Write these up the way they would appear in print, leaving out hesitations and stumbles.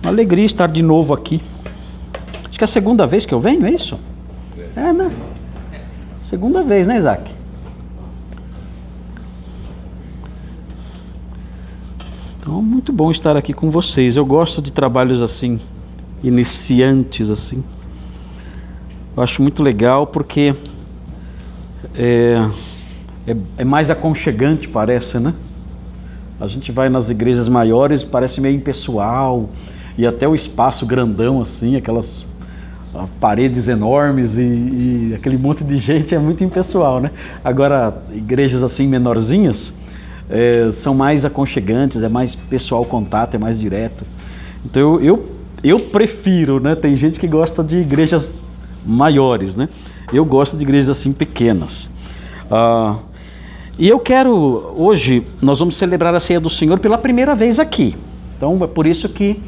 Uma alegria estar de novo aqui. Acho que é a segunda vez que eu venho, é isso? É, né? Segunda vez, né, Isaac? Então, muito bom estar aqui com vocês. Eu gosto de trabalhos assim, iniciantes assim. Eu acho muito legal porque é mais aconchegante, parece, né? A gente vai nas igrejas maiores, parece meio impessoal, e até o espaço grandão assim, aquelas paredes enormes e aquele monte de gente é muito impessoal, né? Agora, igrejas assim menorzinhas são mais aconchegantes, é mais pessoal contato, é mais direto. Então eu prefiro, né? Tem gente que gosta de igrejas maiores, né? Eu gosto de igrejas assim pequenas. E eu quero, hoje, nós vamos celebrar a Ceia do Senhor pela primeira vez aqui. Então é por isso que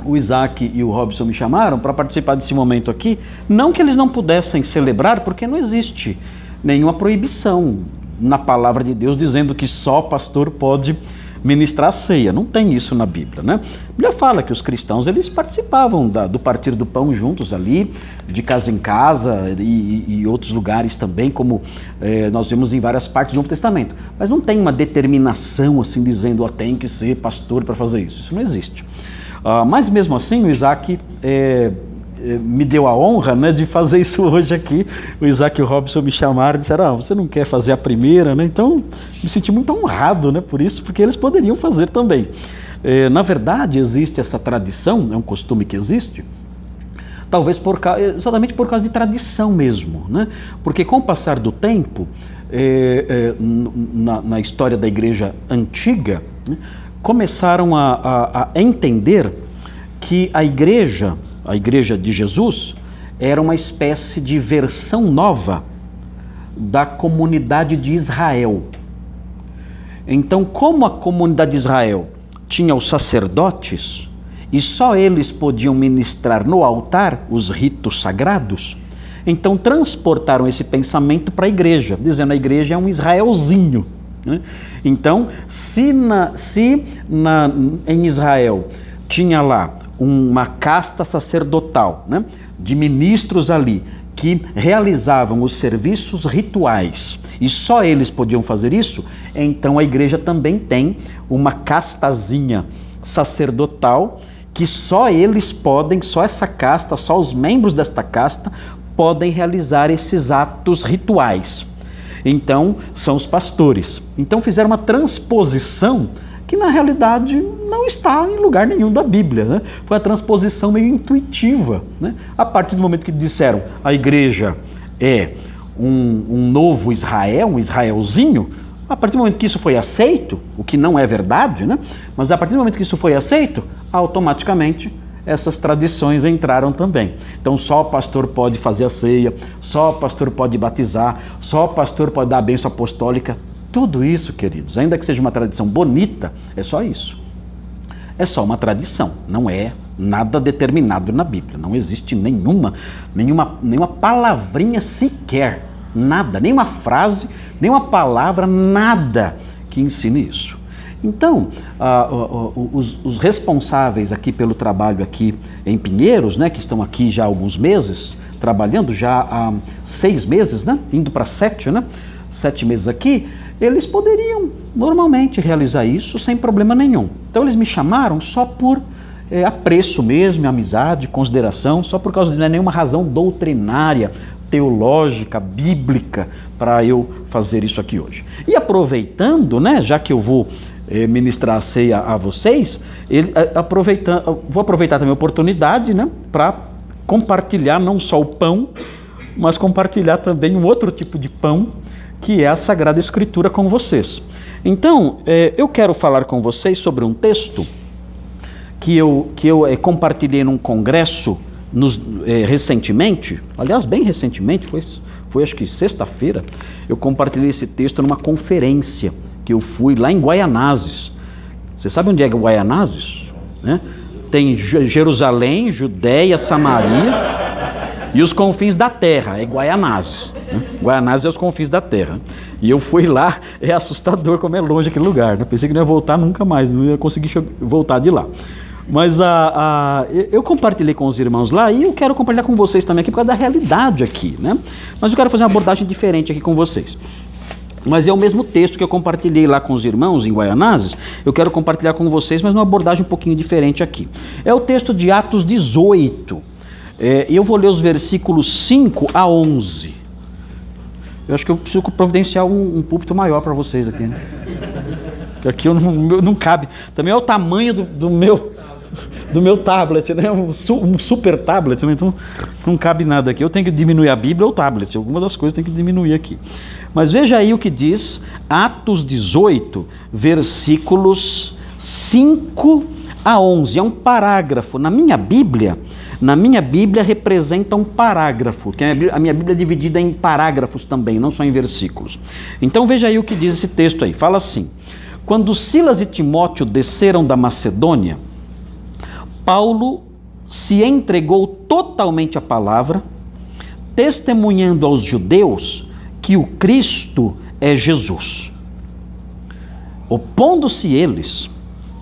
o Isaac e o Robson me chamaram para participar desse momento aqui. Não que eles não pudessem celebrar, porque não existe nenhuma proibição na palavra de Deus dizendo que só pastor pode ministrar a ceia. Não tem isso na Bíblia, né? A Bíblia fala que os cristãos, eles participavam do partir do pão juntos ali, de casa em casa e outros lugares também, como nós vemos em várias partes do Novo Testamento. Mas não tem uma determinação assim dizendo, tem que ser pastor para fazer isso. Isso não existe. Mas mesmo assim, o Isaac me deu a honra, né, de fazer isso hoje aqui. O Isaac e o Robson me chamaram e disseram, você não quer fazer a primeira, né? Então, me senti muito honrado, né, por isso, porque eles poderiam fazer também. Na verdade, existe essa tradição, é um costume que existe, talvez exatamente por causa de tradição mesmo, né? Porque com o passar do tempo, na história da igreja antiga, né, começaram a entender que a igreja de Jesus era uma espécie de versão nova da comunidade de Israel. Então, como a comunidade de Israel tinha os sacerdotes e só eles podiam ministrar no altar os ritos sagrados, então transportaram esse pensamento para a igreja, dizendo que a igreja é um Israelzinho. Então, em Israel tinha lá uma casta sacerdotal, né, de ministros ali, que realizavam os serviços rituais, e só eles podiam fazer isso, então a igreja também tem uma castazinha sacerdotal, que só eles podem, só essa casta, só os membros desta casta podem realizar esses atos rituais. Então, são os pastores. Então, fizeram uma transposição que, na realidade, não está em lugar nenhum da Bíblia, né? Foi uma transposição meio intuitiva, né? A partir do momento que disseram a igreja é um novo Israel, um Israelzinho, a partir do momento que isso foi aceito, o que não é verdade, né? Mas a partir do momento que isso foi aceito, automaticamente essas tradições entraram também. Então só o pastor pode fazer a ceia, só o pastor pode batizar, só o pastor pode dar a bênção apostólica. Tudo isso, queridos, ainda que seja uma tradição bonita, é só isso. É só uma tradição, não é nada determinado na Bíblia. Não existe nenhuma palavrinha sequer, nada, nenhuma frase, nenhuma palavra, nada que ensine isso. Então, os responsáveis aqui pelo trabalho aqui em Pinheiros, né, que estão aqui já há alguns meses, trabalhando já há 6 meses, né, indo para 7, né, 7 meses aqui, eles poderiam normalmente realizar isso sem problema nenhum. Então eles me chamaram só por apreço mesmo, amizade, consideração, só por causa de nenhuma razão doutrinária, teológica, bíblica, para eu fazer isso aqui hoje. E aproveitando, né, já que eu vou ministrar a ceia a vocês, vou aproveitar também a oportunidade, né, para compartilhar não só o pão, mas compartilhar também um outro tipo de pão, que é a Sagrada Escritura com vocês. Então, eu quero falar com vocês sobre um texto que eu compartilhei num congresso recentemente, aliás, bem recentemente, foi acho que sexta-feira, eu compartilhei esse texto numa conferência que eu fui lá em Guaianazes. Você sabe onde é Guaianazes? Né? Tem Jerusalém, Judéia, Samaria e os confins da terra, é Guaianazes. Né? Guaianazes é os confins da terra. E eu fui lá, é assustador como é longe aquele lugar. Né? Pensei que não ia voltar nunca mais, não ia conseguir voltar de lá. Mas eu compartilhei com os irmãos lá e eu quero compartilhar com vocês também aqui por causa da realidade aqui, né? Mas eu quero fazer uma abordagem diferente aqui com vocês. Mas é o mesmo texto que eu compartilhei lá com os irmãos em Guaianazes, eu quero compartilhar com vocês, mas numa abordagem um pouquinho diferente aqui. É o texto de Atos 18. Eu vou ler os versículos 5 a 11. Eu acho que eu preciso providenciar um púlpito maior para vocês aqui, né? Porque aqui não cabe. Também é o tamanho do meu tablet, né? Um super tablet, né? Então não cabe nada aqui. Eu tenho que diminuir a Bíblia ou o tablet. Alguma das coisas tem que diminuir aqui. Mas veja aí o que diz Atos 18, versículos 5 a 11. É um parágrafo. Na minha Bíblia representa um parágrafo, que a minha Bíblia é dividida em parágrafos também, não só em versículos. Então veja aí o que diz esse texto aí. Fala assim: quando Silas e Timóteo desceram da Macedônia, Paulo se entregou totalmente à palavra, testemunhando aos judeus que o Cristo é Jesus. Opondo-se eles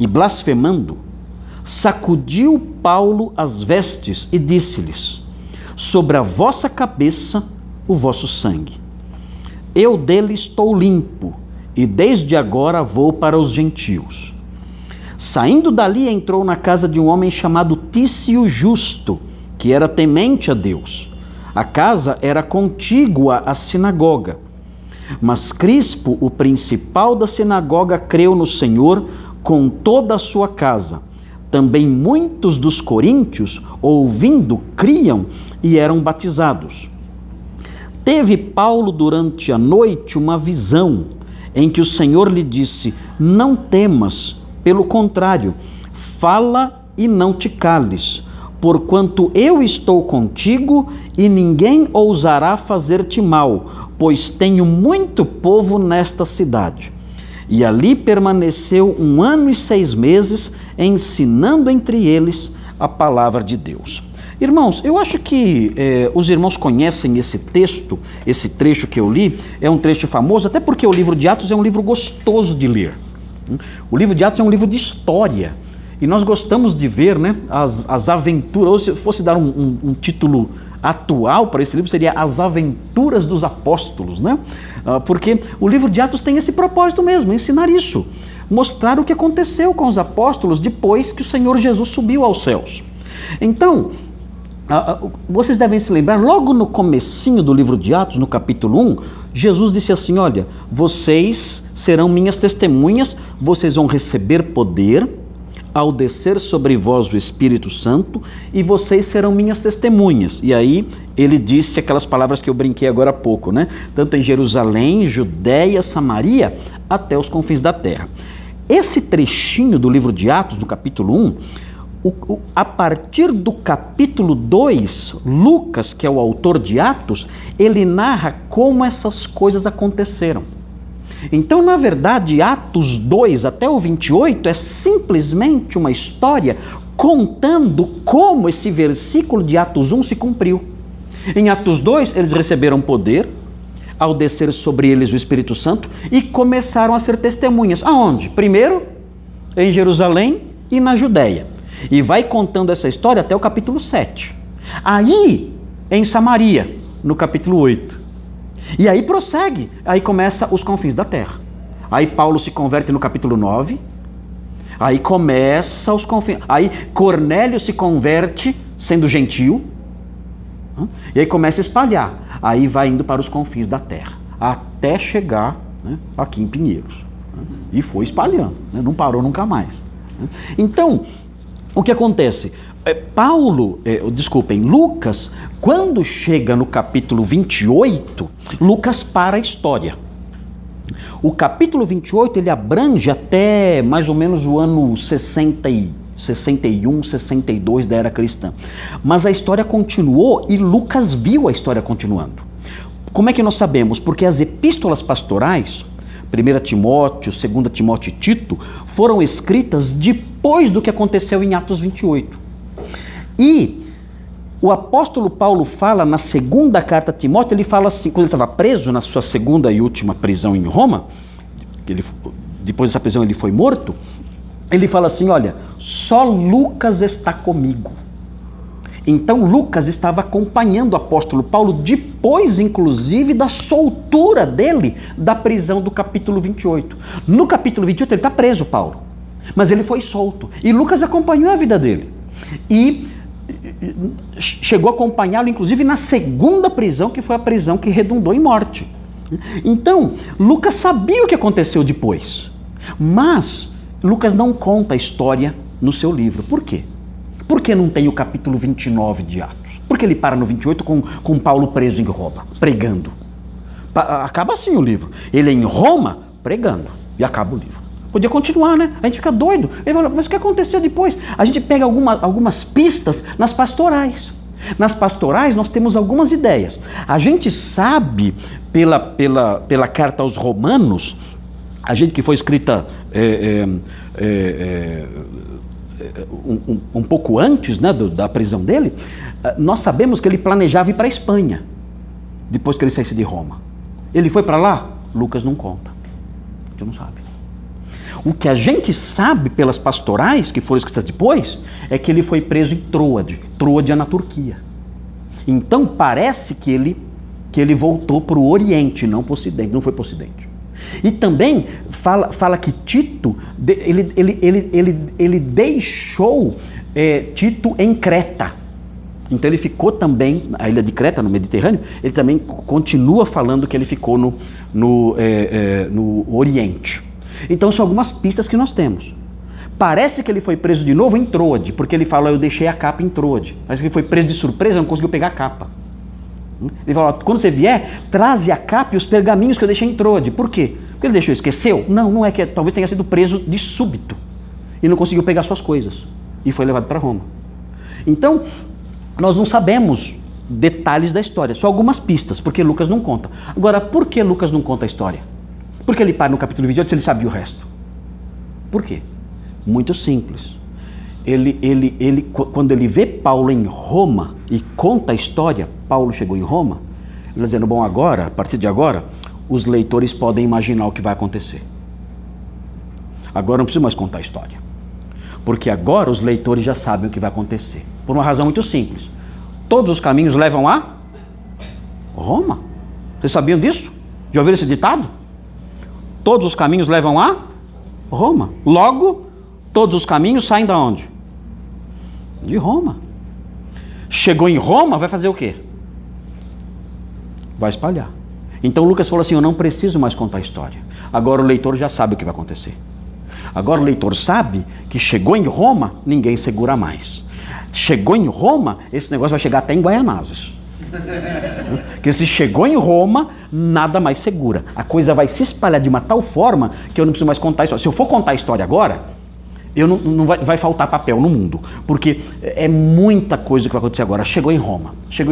e blasfemando, sacudiu Paulo as vestes e disse-lhes: sobre a vossa cabeça o vosso sangue. Eu dele estou limpo, e desde agora vou para os gentios. Saindo dali, entrou na casa de um homem chamado Tício Justo, que era temente a Deus. A casa era contígua à sinagoga. Mas Crispo, o principal da sinagoga, creu no Senhor com toda a sua casa. Também muitos dos coríntios, ouvindo, criam e eram batizados. Teve Paulo durante a noite uma visão, em que o Senhor lhe disse: não temas, pelo contrário, fala e não te cales, porquanto eu estou contigo e ninguém ousará fazer-te mal, pois tenho muito povo nesta cidade. E ali permaneceu 1 ano e 6 meses, ensinando entre eles a palavra de Deus. Irmãos, eu acho que os irmãos conhecem esse texto, esse trecho que eu li, é um trecho famoso, até porque o livro de Atos é um livro gostoso de ler. O livro de Atos é um livro de história, e nós gostamos de ver, né, as aventuras, ou se fosse dar um título atual para esse livro, seria As Aventuras dos Apóstolos, né? Porque o livro de Atos tem esse propósito mesmo, ensinar isso, mostrar o que aconteceu com os apóstolos depois que o Senhor Jesus subiu aos céus. Então, vocês devem se lembrar, logo no comecinho do livro de Atos, no capítulo 1, Jesus disse assim: olha, vocês serão minhas testemunhas, vocês vão receber poder ao descer sobre vós o Espírito Santo, e vocês serão minhas testemunhas. E aí ele disse aquelas palavras que eu brinquei agora há pouco, né? Tanto em Jerusalém, Judéia, Samaria, até os confins da terra. Esse trechinho do livro de Atos, no capítulo 1, a partir do capítulo 2, Lucas, que é o autor de Atos, ele narra como essas coisas aconteceram. Então, na verdade, Atos 2 até o 28 é simplesmente uma história contando como esse versículo de Atos 1 se cumpriu. Em Atos 2, eles receberam poder ao descer sobre eles o Espírito Santo e começaram a ser testemunhas. Aonde? Primeiro, em Jerusalém e na Judéia. E vai contando essa história até o capítulo 7. Aí, em Samaria, no capítulo 8. E aí prossegue, aí começa os confins da terra. Aí Paulo se converte no capítulo 9, aí começa os confins, aí Cornélio se converte sendo gentil, e aí começa a espalhar, aí vai indo para os confins da terra, até chegar, né, aqui em Pinheiros, e foi espalhando, né, não parou nunca mais. Então, o que acontece? Lucas, quando chega no capítulo 28, Lucas para a história. O capítulo 28, ele abrange até mais ou menos o ano 61, 62 da era cristã. Mas a história continuou e Lucas viu a história continuando. Como é que nós sabemos? Porque as epístolas pastorais, 1 Timóteo, 2 Timóteo e Tito, foram escritas depois do que aconteceu em Atos 28. E o apóstolo Paulo fala na segunda carta a Timóteo, ele fala assim, quando ele estava preso na sua segunda e última prisão em Roma, depois dessa prisão ele foi morto, ele fala assim, olha, só Lucas está comigo. Então Lucas estava acompanhando o apóstolo Paulo depois, inclusive, da soltura dele da prisão do capítulo 28. No capítulo 28 ele está preso, Paulo, mas ele foi solto. E Lucas acompanhou a vida dele. E chegou a acompanhá-lo, inclusive, na segunda prisão, que foi a prisão que redundou em morte. Então, Lucas sabia o que aconteceu depois. Mas Lucas não conta a história no seu livro. Por quê? Por que não tem o capítulo 29 de Atos? Por que ele para no 28 com Paulo preso em Roma, pregando? Acaba assim o livro. Ele é em Roma, pregando, e acaba o livro. Podia continuar, né? A gente fica doido. Ele fala, mas o que aconteceu depois? A gente pega algumas pistas nas pastorais. Nas pastorais nós temos algumas ideias. A gente sabe, pela carta aos Romanos, a gente que foi escrita um pouco antes, né, da prisão dele, nós sabemos que ele planejava ir para a Espanha, depois que ele saísse de Roma. Ele foi para lá? Lucas não conta. A gente não sabe. O que a gente sabe pelas pastorais, que foram escritas depois, é que ele foi preso em Troade. Troade é na Turquia. Então parece que ele voltou para o Oriente, não para o Ocidente, não foi para o Ocidente. E também fala que Tito, ele deixou Tito em Creta. Então ele ficou também, na ilha de Creta, no Mediterrâneo, ele também continua falando que ele ficou no Oriente. Então são algumas pistas que nós temos. Parece que ele foi preso de novo em Troade, porque ele fala, eu deixei a capa em Troade. Parece que ele foi preso de surpresa, não conseguiu pegar a capa. Ele fala, quando você vier, traze a capa e os pergaminhos que eu deixei em Troade. Por quê? Porque ele deixou, esqueceu? Não é que talvez tenha sido preso de súbito e não conseguiu pegar suas coisas e foi levado para Roma. Então, nós não sabemos detalhes da história, só algumas pistas, porque Lucas não conta. Agora, por que Lucas não conta a história? Por que ele para no capítulo 28 se ele sabia o resto? Por quê? Muito simples. Quando ele vê Paulo em Roma e conta a história, Paulo chegou em Roma, ele está dizendo, bom, agora, a partir de agora, os leitores podem imaginar o que vai acontecer. Agora não preciso mais contar a história. Porque agora os leitores já sabem o que vai acontecer. Por uma razão muito simples. Todos os caminhos levam a Roma. Vocês sabiam disso? Já ouviram esse ditado? Todos os caminhos levam a Roma. Logo, todos os caminhos saem da onde? De Roma. Chegou em Roma, vai fazer o quê? Vai espalhar. Então Lucas falou assim, eu não preciso mais contar a história. Agora o leitor já sabe o que vai acontecer. Agora o leitor sabe que chegou em Roma, ninguém segura mais. Chegou em Roma, esse negócio vai chegar até em Guaianazes. Porque se chegou em Roma, nada mais segura. A coisa vai se espalhar de uma tal forma que eu não preciso mais contar a história. Se eu for contar a história agora, não vai faltar papel no mundo. Porque é muita coisa que vai acontecer agora. Chegou em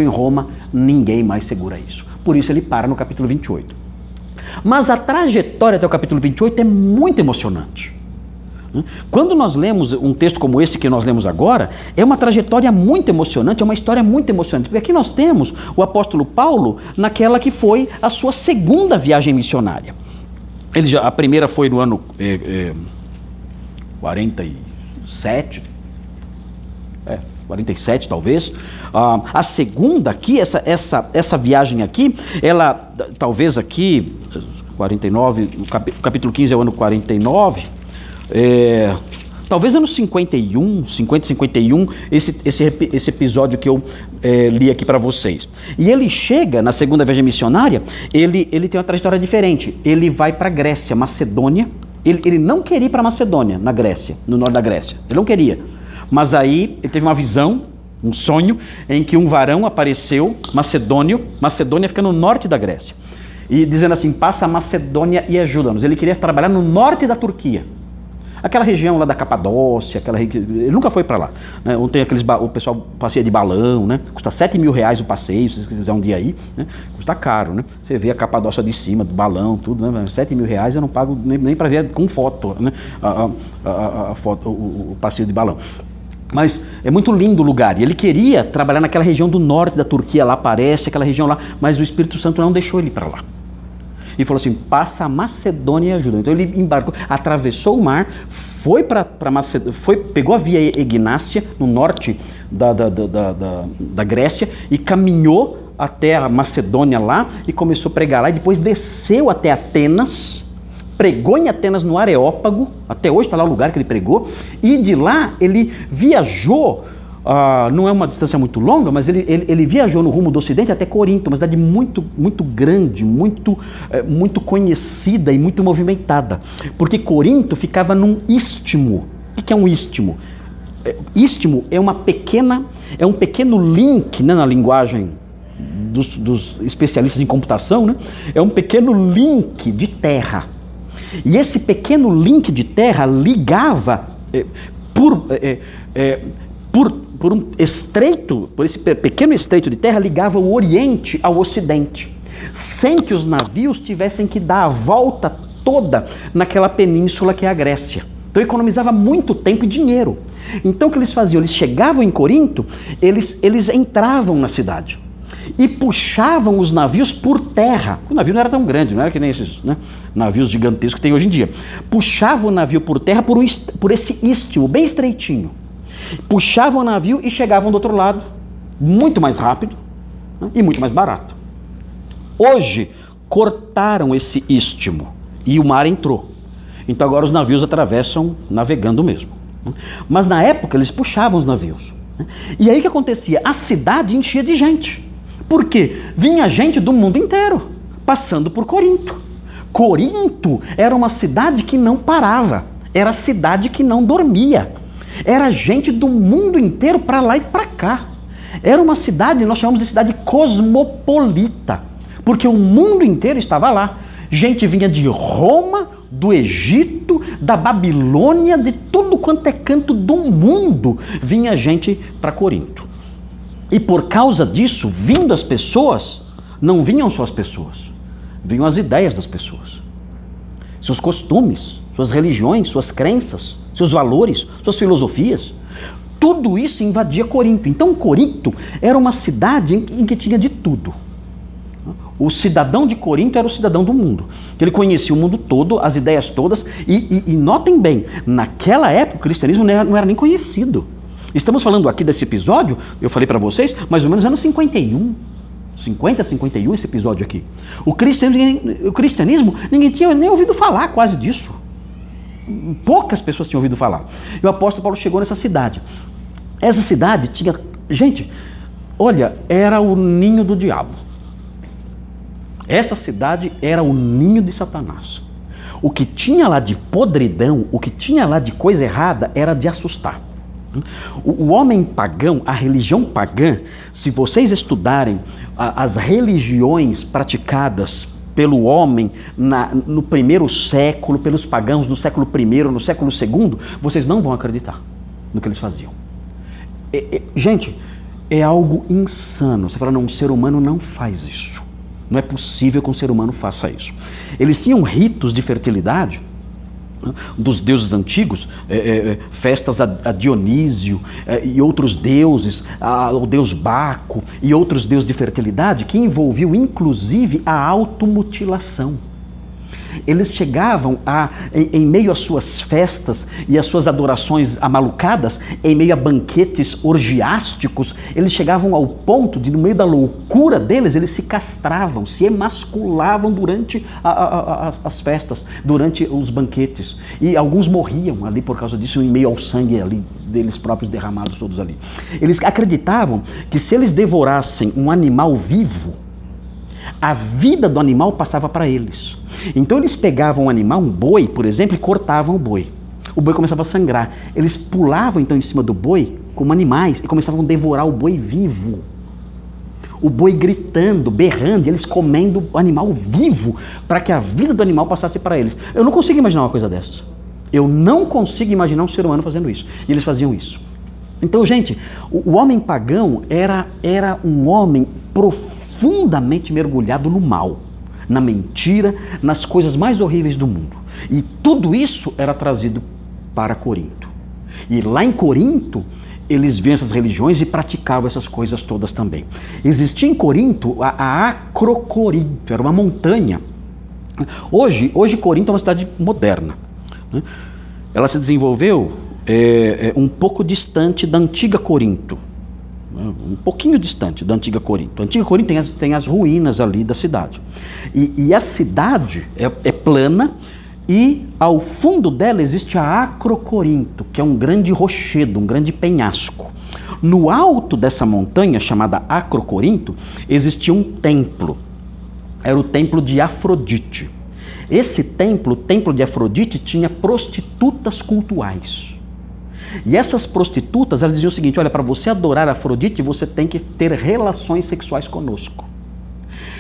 Roma, ninguém mais segura isso. Por isso ele para no capítulo 28. Mas a trajetória até o capítulo 28 é muito emocionante. Quando nós lemos um texto como esse que nós lemos agora, é uma trajetória muito emocionante, é uma história muito emocionante, porque aqui nós temos o apóstolo Paulo naquela que foi a sua segunda viagem missionária. A primeira foi no ano 47, 47 talvez. A segunda aqui, essa viagem aqui, ela talvez aqui, 49, o capítulo 15 é o ano 49, talvez anos 51, 50, 51, esse episódio que eu li aqui para vocês. E ele chega na segunda viagem missionária, ele tem uma trajetória diferente. Ele vai para a Grécia, Macedônia. Ele não queria ir para Macedônia, na Grécia, no norte da Grécia. Ele não queria. Mas aí ele teve uma visão, um sonho, em que um varão apareceu, Macedônia fica no norte da Grécia. E dizendo assim, passa a Macedônia e ajuda-nos. Ele queria trabalhar no norte da Turquia. Aquela região lá da Capadócia, ele nunca foi para lá, né? Ontem o pessoal passeia de balão, né? Custa R$7.000 o passeio, se você quiser um dia aí, né? Custa caro, né? Você vê a Capadócia de cima, do balão, tudo, né? R$7.000 eu não pago nem para ver com foto, né? A foto, o passeio de balão. Mas é muito lindo o lugar, e ele queria trabalhar naquela região do norte da Turquia, lá aparece aquela região lá, mas o Espírito Santo não deixou ele para lá. e falou assim, passa a Macedônia e ajuda. Então ele embarcou, atravessou o mar, foi para Macedônia, pegou a via Egnácia, no norte da Grécia, e caminhou até a Macedônia lá, e começou a pregar lá, e depois desceu até Atenas, pregou em Atenas no Areópago, até hoje está lá o lugar que ele pregou, e de lá ele viajou, não é uma distância muito longa, mas ele viajou no rumo do ocidente até Corinto, uma cidade muito, muito grande, muito conhecida e muito movimentada, porque Corinto ficava num istmo. O que é um istmo? Istmo é um pequeno link, né, na linguagem dos especialistas em computação, né? É um pequeno link de terra. E esse pequeno link de terra ligava por esse pequeno estreito de terra, ligava o Oriente ao Ocidente, sem que os navios tivessem que dar a volta toda naquela península que é a Grécia. Então economizava muito tempo e dinheiro. Então o que eles faziam? Eles chegavam em Corinto, eles entravam na cidade e puxavam os navios por terra. O navio não era tão grande, não era que nem esses, né, navios gigantescos que tem hoje em dia. Puxavam o navio por terra por esse istmo bem estreitinho. Puxavam o navio e chegavam do outro lado, muito mais rápido, né, e muito mais barato. Hoje, cortaram esse istmo e o mar entrou. Então agora os navios atravessam navegando mesmo. Mas na época eles puxavam os navios. E aí o que acontecia? A cidade enchia de gente. Por quê? Vinha gente do mundo inteiro, passando por Corinto. Corinto era uma cidade que não parava, era a cidade que não dormia. Era gente do mundo inteiro para lá e para cá. Era uma cidade, nós chamamos de cidade cosmopolita, porque o mundo inteiro estava lá. Gente vinha de Roma, do Egito, da Babilônia, de tudo quanto é canto do mundo, vinha gente para Corinto. E por causa disso, vindo as pessoas, não vinham só as pessoas, vinham as ideias das pessoas, seus costumes, suas religiões, suas crenças, seus valores, suas filosofias. Tudo isso invadia Corinto. Então Corinto era uma cidade em que tinha de tudo. O cidadão de Corinto era o cidadão do mundo, que ele conhecia o mundo todo, as ideias todas, e notem bem, naquela época o cristianismo não era nem conhecido. Estamos falando aqui desse episódio, eu falei para vocês, mais ou menos anos 51, 50, 51 esse episódio aqui. O cristianismo, ninguém tinha nem ouvido falar quase disso. Poucas pessoas tinham ouvido falar. E o apóstolo Paulo chegou nessa cidade. Essa cidade tinha, gente, olha, era o ninho do diabo. Essa cidade era o ninho de Satanás. O que tinha lá de podridão, o que tinha lá de coisa errada, era de assustar. O homem pagão, a religião pagã, se vocês estudarem as religiões praticadas pelo homem no primeiro século, pelos pagãos no século I, no século II, vocês não vão acreditar no que eles faziam. Gente, é algo insano. Você fala, não, um ser humano não faz isso. Não é possível que um ser humano faça isso. Eles tinham ritos de fertilidade dos deuses antigos, festas a Dionísio e outros deuses, o deus Baco e outros deuses de fertilidade, que envolviam inclusive a automutilação. Eles chegavam em meio às suas festas e às suas adorações amalucadas, em meio a banquetes orgiásticos, eles chegavam ao ponto de, no meio da loucura deles, eles se castravam, se emasculavam durante as festas, durante os banquetes. E alguns morriam ali por causa disso, em meio ao sangue ali deles próprios derramados todos ali. Eles acreditavam que se eles devorassem um animal vivo, a vida do animal passava para eles. Então eles pegavam um animal, um boi, por exemplo, e cortavam o boi. O boi começava a sangrar. Eles pulavam então em cima do boi como animais e começavam a devorar o boi vivo. O boi gritando, berrando, e eles comendo o animal vivo para que a vida do animal passasse para eles. Eu não consigo imaginar uma coisa dessas. Eu não consigo imaginar um ser humano fazendo isso. E eles faziam isso. Então, gente, o homem pagão era um homem profundamente mergulhado no mal, na mentira, nas coisas mais horríveis do mundo. E tudo isso era trazido para Corinto. E lá em Corinto, eles viam essas religiões e praticavam essas coisas todas também. Existia em Corinto a Acrocorinto, era uma montanha Hoje Corinto é uma cidade moderna, né? Ela se desenvolveu um pouco distante da antiga Corinto, né? Um pouquinho distante da antiga Corinto. A antiga Corinto tem as ruínas ali da cidade. E a cidade é plana, e ao fundo dela existe a Acrocorinto, que é um grande rochedo, um grande penhasco. No alto dessa montanha, chamada Acrocorinto, existia um templo. Era o templo de Afrodite. Esse templo, o templo de Afrodite, tinha prostitutas cultuais. E essas prostitutas, elas diziam o seguinte: olha, para você adorar Afrodite, você tem que ter relações sexuais conosco.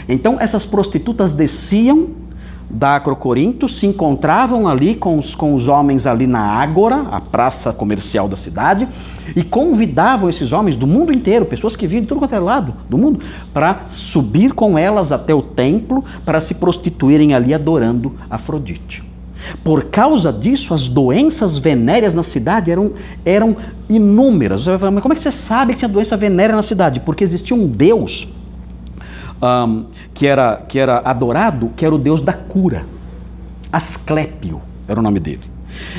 Então essas prostitutas desciam da Acrocorinto, se encontravam ali com os homens ali na Ágora, a praça comercial da cidade, e convidavam esses homens do mundo inteiro, pessoas que vinham de tudo quanto é lado do mundo, para subir com elas até o templo, para se prostituírem ali adorando Afrodite. Por causa disso, as doenças venéreas na cidade eram inúmeras. Você vai falar, mas como é que você sabe que tinha doença venérea na cidade? Porque existia um deus que era adorado, que era o deus da cura. Asclépio era o nome dele.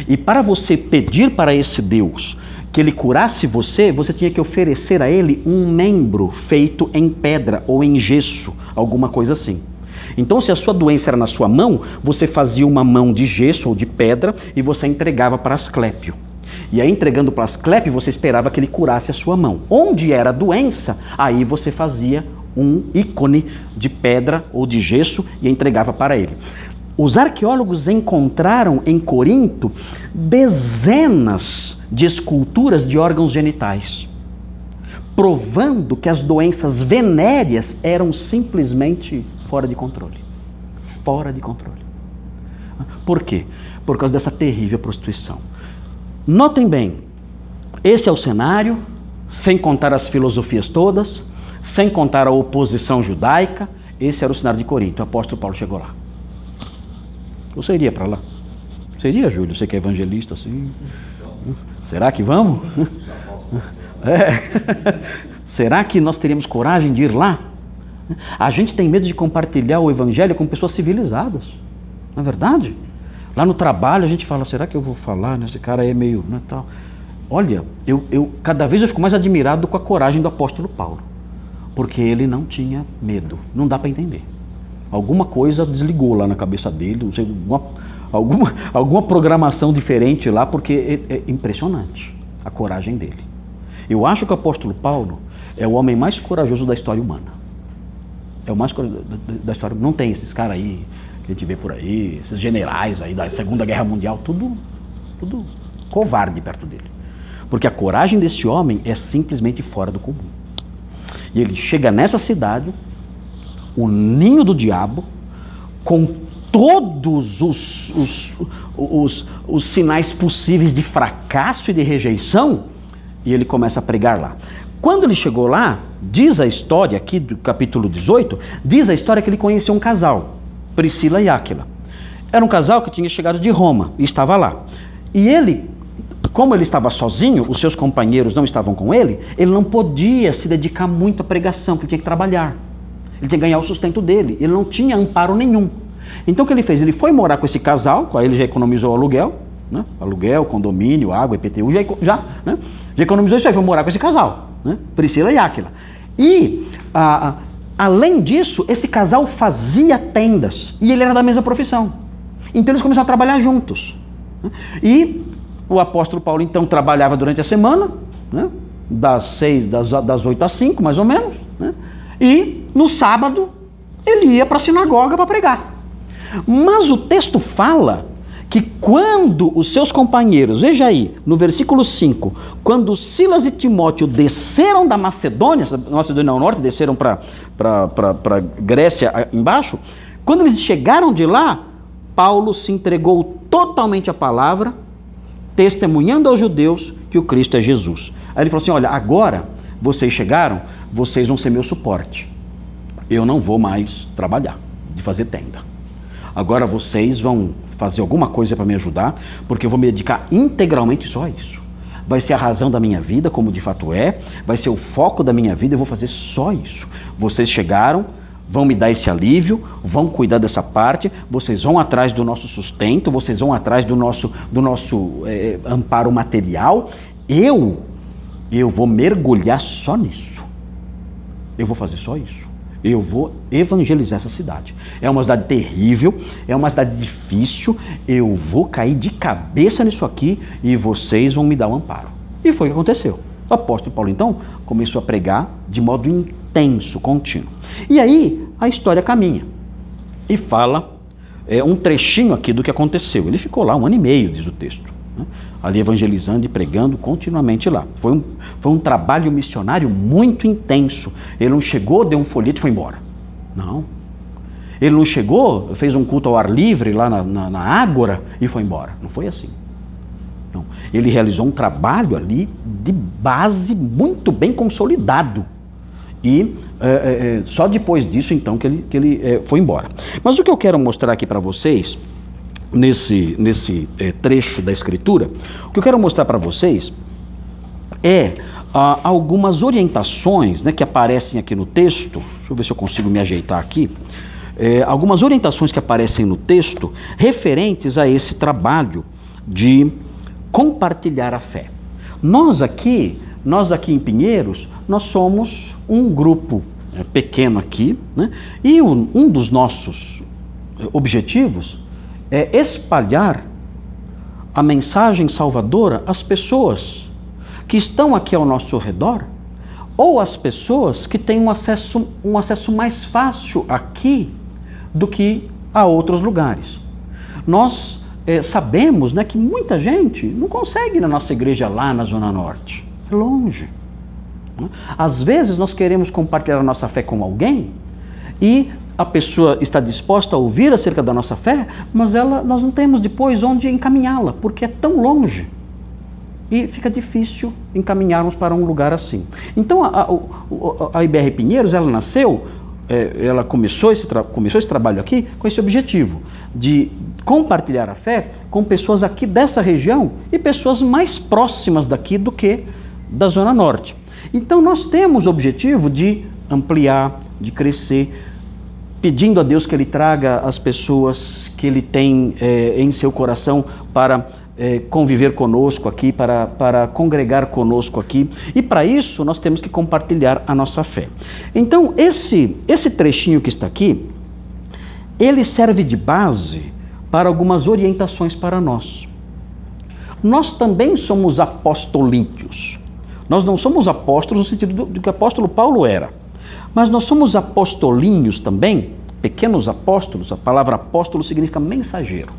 E para você pedir para esse deus que ele curasse você, você tinha que oferecer a ele um membro feito em pedra ou em gesso, alguma coisa assim. Então, se a sua doença era na sua mão, você fazia uma mão de gesso ou de pedra e você entregava para Asclépio. E aí, entregando para Asclépio, você esperava que ele curasse a sua mão. Onde era a doença, aí você fazia um ícone de pedra ou de gesso e entregava para ele. Os arqueólogos encontraram em Corinto dezenas de esculturas de órgãos genitais, provando que as doenças venéreas eram simplesmente fora de controle. Fora de controle. Por quê? Por causa dessa terrível prostituição. Notem bem, esse é o cenário, sem contar as filosofias todas, sem contar a oposição judaica. Esse era o cenário de Corinto. O apóstolo Paulo chegou lá. Você iria para lá? Você iria, Júlio? Você que é evangelista assim? Será que vamos? Será que nós teríamos coragem de ir lá? A gente tem medo de compartilhar o evangelho com pessoas civilizadas. Não é verdade? Lá no trabalho a gente fala, será que eu vou falar? Esse cara aí é meio... Né, tal. Olha, cada vez eu fico mais admirado com a coragem do apóstolo Paulo. Porque ele não tinha medo. Não dá para entender. Alguma coisa desligou lá na cabeça dele, não sei, alguma programação diferente lá, porque é impressionante a coragem dele. Eu acho que o apóstolo Paulo é o homem mais corajoso da história humana. É o mais corajoso da história. Não tem esses caras aí que a gente vê por aí, esses generais aí da Segunda Guerra Mundial, tudo covarde perto dele. Porque a coragem desse homem é simplesmente fora do comum. E ele chega nessa cidade, o ninho do diabo, com todos os sinais possíveis de fracasso e de rejeição, e ele começa a pregar lá. Quando ele chegou lá, diz a história aqui do capítulo 18, diz a história que ele conheceu um casal, Priscila e Áquila. Era um casal que tinha chegado de Roma e estava lá. E ele, como ele estava sozinho, os seus companheiros não estavam com ele não podia se dedicar muito à pregação, porque ele tinha que trabalhar. Ele tinha que ganhar o sustento dele, ele não tinha amparo nenhum. Então o que ele fez? Ele foi morar com esse casal, com ele já economizou o aluguel, né? Aluguel, condomínio, água, IPTU, já economizou isso aí, foi morar com esse casal, né? Priscila e Áquila. E, além disso, esse casal fazia tendas, e ele era da mesma profissão. Então eles começaram a trabalhar juntos. Né? E o apóstolo Paulo, então, trabalhava durante a semana, né? das 8 às 5, mais ou menos, né? E no sábado ele ia para a sinagoga para pregar. Mas o texto fala que quando os seus companheiros, veja aí, no versículo 5, quando Silas e Timóteo desceram da Macedônia ao norte, desceram para Grécia embaixo, quando eles chegaram de lá, Paulo se entregou totalmente à palavra, testemunhando aos judeus que o Cristo é Jesus. Aí ele falou assim, olha, agora vocês chegaram, vocês vão ser meu suporte. Eu não vou mais trabalhar, de fazer tenda. Agora vocês vão fazer alguma coisa para me ajudar, porque eu vou me dedicar integralmente só a isso. Vai ser a razão da minha vida, como de fato é, vai ser o foco da minha vida, eu vou fazer só isso. Vocês chegaram, vão me dar esse alívio, vão cuidar dessa parte, vocês vão atrás do nosso sustento, vocês vão atrás do nosso amparo material. Eu vou mergulhar só nisso. Eu vou fazer só isso. Eu vou evangelizar essa cidade. É uma cidade terrível, é uma cidade difícil, eu vou cair de cabeça nisso aqui e vocês vão me dar um amparo. E foi o que aconteceu. O apóstolo Paulo, então, começou a pregar de modo intenso, contínuo. E aí, a história caminha e fala um trechinho aqui do que aconteceu. Ele ficou lá 1 ano e meio, diz o texto, né? Ali evangelizando e pregando continuamente lá. Foi um trabalho missionário muito intenso. Ele não chegou, deu um folheto e foi embora. Não. Ele não chegou, fez um culto ao ar livre lá na Ágora e foi embora. Não foi assim. Não. Ele realizou um trabalho ali de base muito bem consolidado. E só depois disso, então, que ele foi embora. Mas o que eu quero mostrar aqui para vocês, nesse trecho da Escritura, o que eu quero mostrar para vocês é algumas orientações, né, que aparecem aqui no texto. Deixa eu ver se eu consigo me ajeitar aqui. Algumas orientações que aparecem no texto referentes a esse trabalho de compartilhar a fé. Nós aqui em Pinheiros, nós somos um grupo pequeno aqui, né? E um dos nossos objetivos é espalhar a mensagem salvadora às pessoas que estão aqui ao nosso redor, ou às pessoas que têm um acesso mais fácil aqui do que a outros lugares. Nós sabemos, né, que muita gente não consegue ir na nossa igreja lá na Zona Norte. É longe. Às vezes nós queremos compartilhar a nossa fé com alguém e a pessoa está disposta a ouvir acerca da nossa fé, mas nós não temos depois onde encaminhá-la, porque é tão longe. E fica difícil encaminharmos para um lugar assim. Então a IBR Pinheiros, ela nasceu, ela começou esse trabalho aqui com esse objetivo, de compartilhar a fé com pessoas aqui dessa região e pessoas mais próximas daqui do que da Zona Norte. Então nós temos o objetivo de ampliar, de crescer, pedindo a Deus que Ele traga as pessoas que Ele tem em seu coração para conviver conosco aqui, para congregar conosco aqui. E para isso nós temos que compartilhar a nossa fé. Então esse trechinho que está aqui, ele serve de base para algumas orientações para nós. Nós também somos apostolíneos. Nós não somos apóstolos no sentido do que o apóstolo Paulo era, mas nós somos apostolíneos também, pequenos apóstolos. A palavra apóstolo significa mensageiro.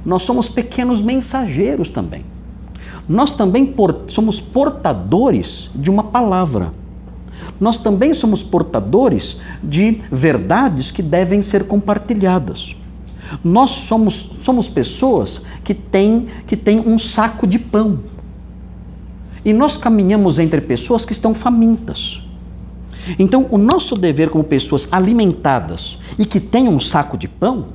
Nós somos pequenos mensageiros também. Nós também somos portadores de uma palavra. Nós também somos portadores de verdades que devem ser compartilhadas. Nós somos pessoas que têm um saco de pão. E nós caminhamos entre pessoas que estão famintas. Então, o nosso dever como pessoas alimentadas e que têm um saco de pão,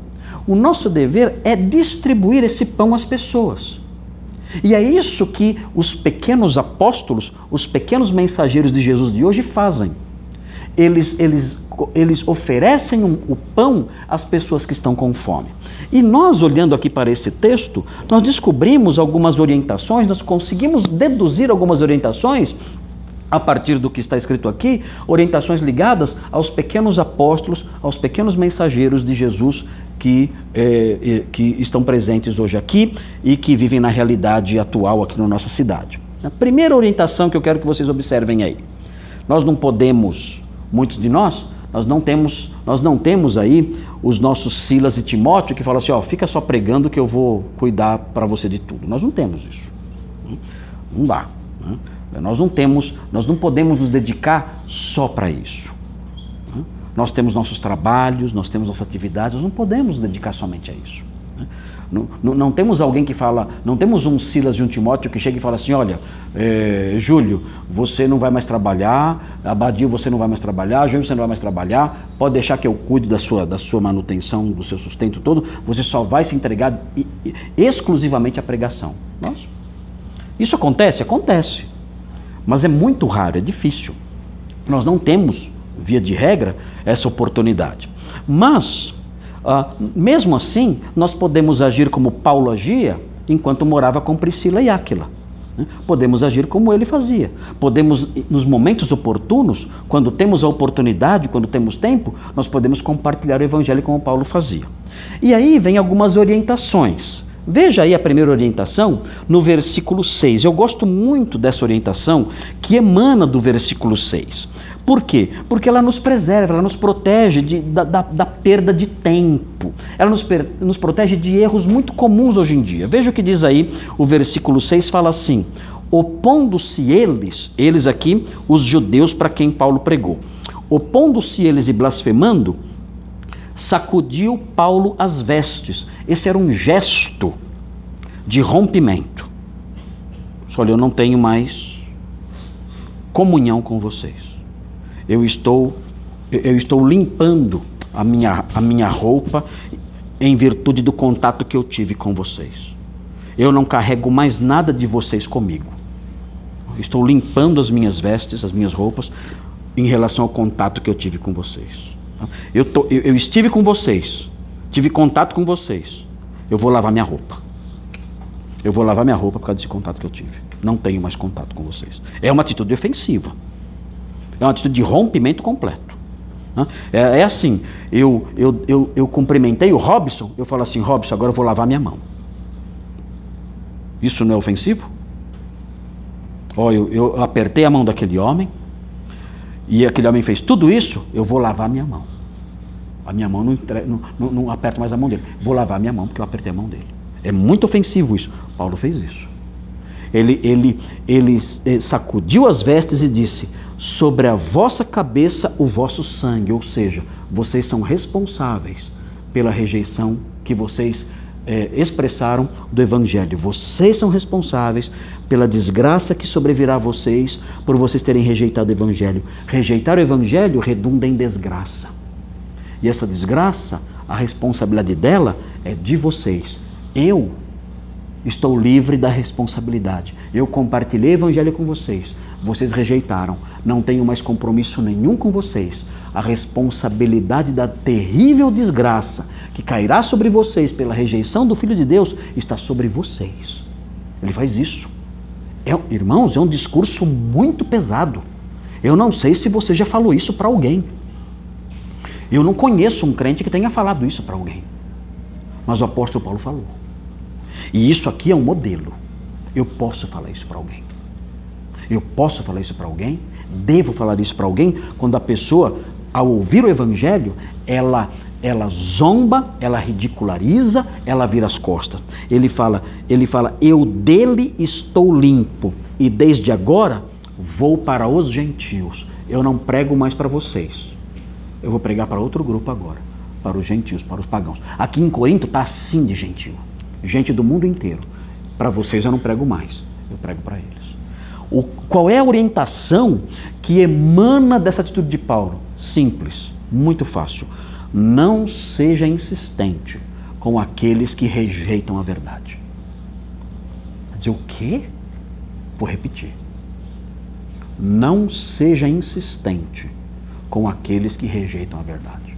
o nosso dever é distribuir esse pão às pessoas. E é isso que os pequenos apóstolos, os pequenos mensageiros de Jesus de hoje fazem. Eles oferecem o pão às pessoas que estão com fome. E nós, olhando aqui para esse texto, nós descobrimos algumas orientações, nós conseguimos deduzir algumas orientações a partir do que está escrito aqui, orientações ligadas aos pequenos apóstolos, aos pequenos mensageiros de Jesus que estão presentes hoje aqui e que vivem na realidade atual aqui na nossa cidade. A primeira orientação que eu quero que vocês observem aí, nós não podemos, muitos de nós não temos aí os nossos Silas e Timóteo que falam assim, fica só pregando que eu vou cuidar para você de tudo. Nós não temos isso. Não dá. Né? Nós não podemos nos dedicar só para isso. Nós temos nossos trabalhos, nós temos nossas atividades, nós não podemos nos dedicar somente a isso. Não temos alguém que fala, não temos um Silas e um Timóteo que chega e fala assim, olha, Júlio, você não vai mais trabalhar, Abadio, você não vai mais trabalhar, Júlio, você não vai mais trabalhar, pode deixar que eu cuide da sua manutenção, do seu sustento todo, você só vai se entregar exclusivamente à pregação. Nossa. Isso acontece? Acontece. Mas é muito raro, é difícil. Nós não temos via de regra, essa oportunidade. Mas, mesmo assim, nós podemos agir como Paulo agia enquanto morava com Priscila e Áquila. Podemos agir como ele fazia. Podemos, nos momentos oportunos, quando temos a oportunidade, quando temos tempo, nós podemos compartilhar o evangelho como Paulo fazia. E aí vem algumas orientações. Veja aí a primeira orientação no versículo 6. Eu gosto muito dessa orientação que emana do versículo 6. Por quê? Porque ela nos preserva, ela nos protege da perda de tempo. Ela nos protege de erros muito comuns hoje em dia. Veja o que diz aí o versículo 6, fala assim: opondo-se eles aqui, os judeus para quem Paulo pregou, opondo-se eles e blasfemando, sacudiu Paulo as vestes. Esse era um gesto de rompimento. Olha, eu não tenho mais comunhão com vocês. Eu estou limpando a minha roupa em virtude do contato que eu tive com vocês. Eu não carrego mais nada de vocês comigo. Estou limpando as minhas vestes, as minhas roupas, em relação ao contato que eu tive com vocês. Eu estive com vocês, tive contato com vocês. Eu vou lavar minha roupa. Eu vou lavar minha roupa por causa desse contato que eu tive. Não tenho mais contato com vocês. É uma atitude ofensiva. É uma atitude de rompimento completo. É assim, eu cumprimentei o Robson, eu falo assim: Robson, agora eu vou lavar minha mão. Isso não é ofensivo? Eu apertei a mão daquele homem, e aquele homem fez tudo isso, eu vou lavar minha mão. A minha mão não aperto mais a mão dele. Vou lavar minha mão porque eu apertei a mão dele. É muito ofensivo isso. Paulo fez isso. Ele sacudiu as vestes e disse: sobre a vossa cabeça o vosso sangue, ou seja, vocês são responsáveis pela rejeição que vocês expressaram do Evangelho. Vocês são responsáveis pela desgraça que sobrevirá a vocês por vocês terem rejeitado o Evangelho. Rejeitar o Evangelho redunda em desgraça. E essa desgraça, a responsabilidade dela é de vocês. Eu estou livre da responsabilidade. Eu compartilhei o Evangelho com vocês. Vocês rejeitaram. Não tenho mais compromisso nenhum com vocês. A responsabilidade da terrível desgraça que cairá sobre vocês pela rejeição do Filho de Deus está sobre vocês. Ele faz isso. Irmãos, é um discurso muito pesado. Eu não sei se você já falou isso para alguém. Eu não conheço um crente que tenha falado isso para alguém. Mas o apóstolo Paulo falou. E isso aqui é um modelo. Eu posso falar isso para alguém. Eu posso falar isso para alguém, devo falar isso para alguém, quando a pessoa, ao ouvir o Evangelho, ela zomba, ela ridiculariza, ela vira as costas. Ele fala, eu dele estou limpo e desde agora vou para os gentios. Eu não prego mais para vocês. Eu vou pregar para outro grupo agora, para os gentios, para os pagãos. Aqui em Corinto está assim de gentio. Gente do mundo inteiro. Para vocês eu não prego mais, eu prego para eles. Qual é a orientação que emana dessa atitude de Paulo? Simples, muito fácil. Não seja insistente com aqueles que rejeitam a verdade. Dizer o quê? Vou repetir. Não seja insistente com aqueles que rejeitam a verdade.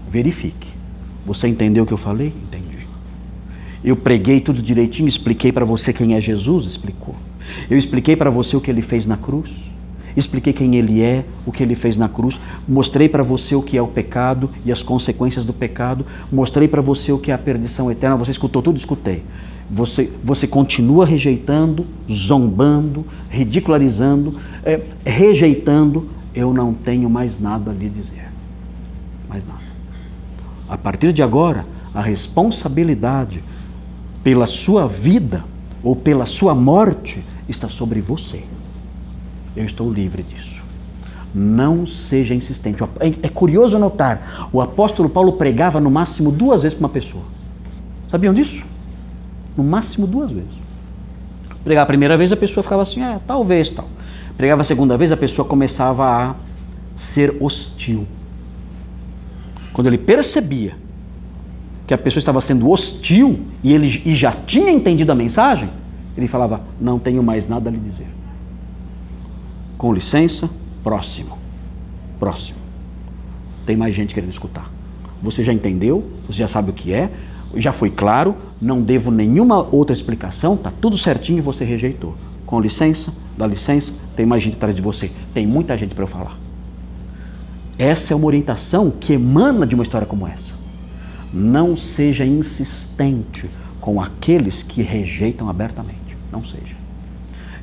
Verifique. Você entendeu o que eu falei? Entendi. Eu preguei tudo direitinho, expliquei para você quem é Jesus? Explicou. Eu expliquei para você o que ele fez na cruz, expliquei quem ele é, o que ele fez na cruz, mostrei para você o que é o pecado e as consequências do pecado, mostrei para você o que é a perdição eterna. Você escutou tudo? Escutei. Você continua rejeitando, zombando, ridicularizando, rejeitando. Eu não tenho mais nada a lhe dizer. Mais nada. A partir de agora, a responsabilidade pela sua vida ou pela sua morte está sobre você. Eu estou livre disso. Não seja insistente. É curioso notar, o apóstolo Paulo pregava no máximo 2 vezes para uma pessoa. Sabiam disso? No máximo 2 vezes. Pregava a primeira vez, a pessoa ficava assim, talvez, tal. Pregava a segunda vez, a pessoa começava a ser hostil. Quando ele percebia que a pessoa estava sendo hostil e já tinha entendido a mensagem, ele falava, não tenho mais nada a lhe dizer. Com licença, próximo. tem mais gente querendo escutar. Você já entendeu, você já sabe o que é, já foi claro, não devo nenhuma outra explicação, está tudo certinho e você rejeitou. Com licença, dá licença, tem mais gente atrás de você, tem muita gente para eu falar. Essa é uma orientação que emana de uma história como essa. Não seja insistente com aqueles que rejeitam abertamente. Não seja.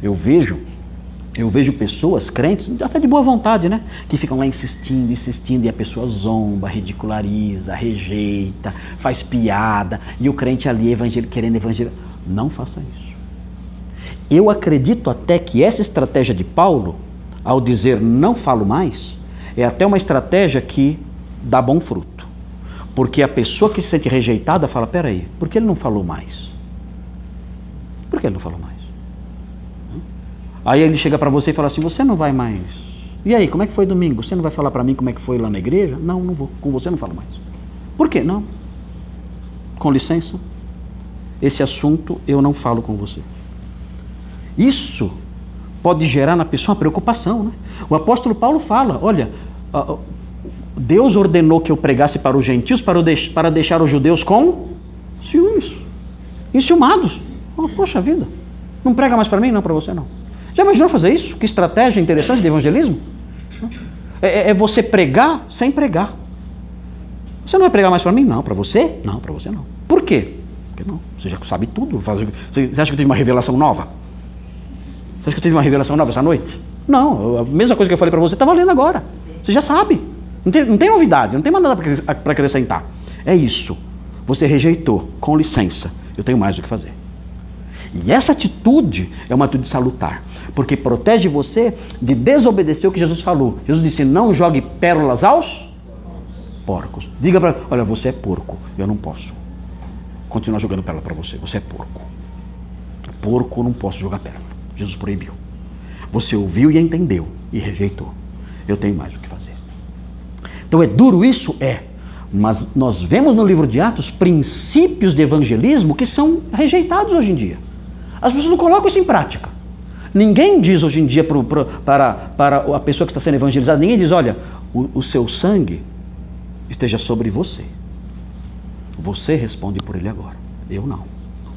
Eu vejo pessoas crentes, até de boa vontade, né? Que ficam lá insistindo, insistindo, e a pessoa zomba, ridiculariza, rejeita, faz piada, e o crente ali querendo evangelizar. Não faça isso. Eu acredito até que essa estratégia de Paulo, ao dizer não falo mais, é até uma estratégia que dá bom fruto. Porque a pessoa que se sente rejeitada fala, peraí, por que ele não falou mais? Por que ele não falou mais? Aí ele chega para você e fala assim, você não vai mais. E aí, como é que foi domingo? Você não vai falar para mim como é que foi lá na igreja? Não, não vou. Com você não falo mais. Por quê? Não. Com licença, esse assunto eu não falo com você. Isso pode gerar na pessoa uma preocupação, né? O apóstolo Paulo fala, olha, Deus ordenou que eu pregasse para os gentios para deixar os judeus com ciúmes, enciumados. Oh, poxa vida, não prega mais para mim? Não, para você não. Já imaginou fazer isso? Que estratégia interessante de evangelismo? É você pregar sem pregar. Você não vai pregar mais para mim? Não. Para você? Não, para você não. Por quê? Porque não. Você já sabe tudo. Você acha que eu tive uma revelação nova? Você acha que eu tive uma revelação nova essa noite? Não. A mesma coisa que eu falei para você está valendo agora. Você já sabe. Não tem novidade. Não tem mais nada para acrescentar. É isso. Você rejeitou. Com licença. Eu tenho mais o que fazer. E essa atitude é uma atitude salutar, porque protege você de desobedecer o que Jesus falou. Jesus disse, não jogue pérolas aos porcos. Diga para ele, olha, você é porco, eu não posso continuar jogando pérola para você, você é porco. Porco, não posso jogar pérola. Jesus proibiu. Você ouviu e entendeu e rejeitou. Eu tenho mais o que fazer. Então é duro isso? É. Mas nós vemos no livro de Atos princípios de evangelismo que são rejeitados hoje em dia. As pessoas não colocam isso em prática. Ninguém diz hoje em dia para a pessoa que está sendo evangelizada, ninguém diz, olha, o seu sangue esteja sobre você. Você responde por ele agora. Eu não.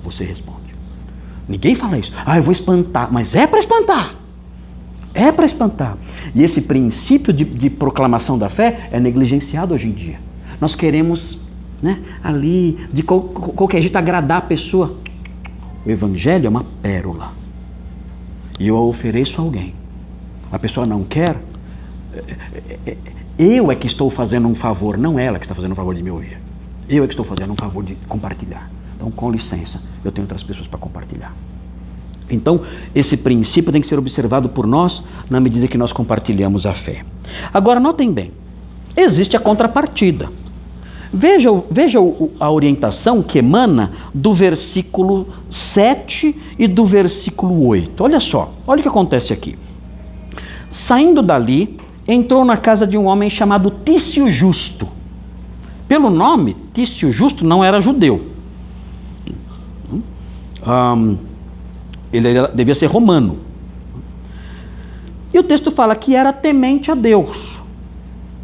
Você responde. Ninguém fala isso. Ah, eu vou espantar. Mas é para espantar. É para espantar. E esse princípio de proclamação da fé é negligenciado hoje em dia. Nós queremos, né, ali, de qualquer jeito, agradar a pessoa. O evangelho é uma pérola. E eu a ofereço a alguém. A pessoa não quer. Eu é que estou fazendo um favor, não ela que está fazendo um favor de me ouvir. Eu é que estou fazendo um favor de compartilhar. Então, com licença, eu tenho outras pessoas para compartilhar. Então, esse princípio tem que ser observado por nós na medida que nós compartilhamos a fé. Agora, notem bem, existe a contrapartida. Veja a orientação que emana do versículo 7 e do versículo 8. Olha só, olha o que acontece aqui. Saindo dali, entrou na casa de um homem chamado Tício Justo. Pelo nome, Tício Justo não era judeu. Ele devia ser romano. E o texto fala que era temente a Deus.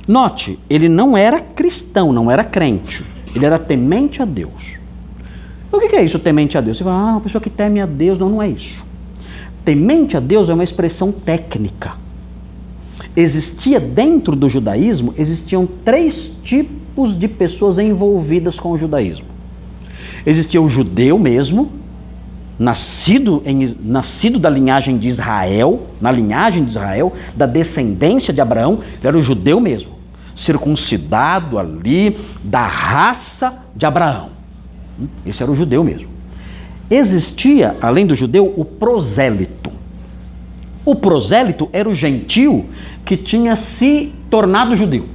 Note, ele não era cristão, não era crente. Ele era temente a Deus. O que é isso, temente a Deus? Você fala, uma pessoa que teme a Deus. Não, não é isso. Temente a Deus é uma expressão técnica. Existia dentro do judaísmo, existiam 3 tipos de pessoas envolvidas com o judaísmo. Existia o judeu mesmo, nascido da linhagem de Israel, na linhagem de Israel, da descendência de Abraão, ele era o judeu mesmo, circuncidado ali, da raça de Abraão. Esse era o judeu mesmo. Existia, além do judeu, o prosélito. O prosélito era o gentio que tinha se tornado judeu.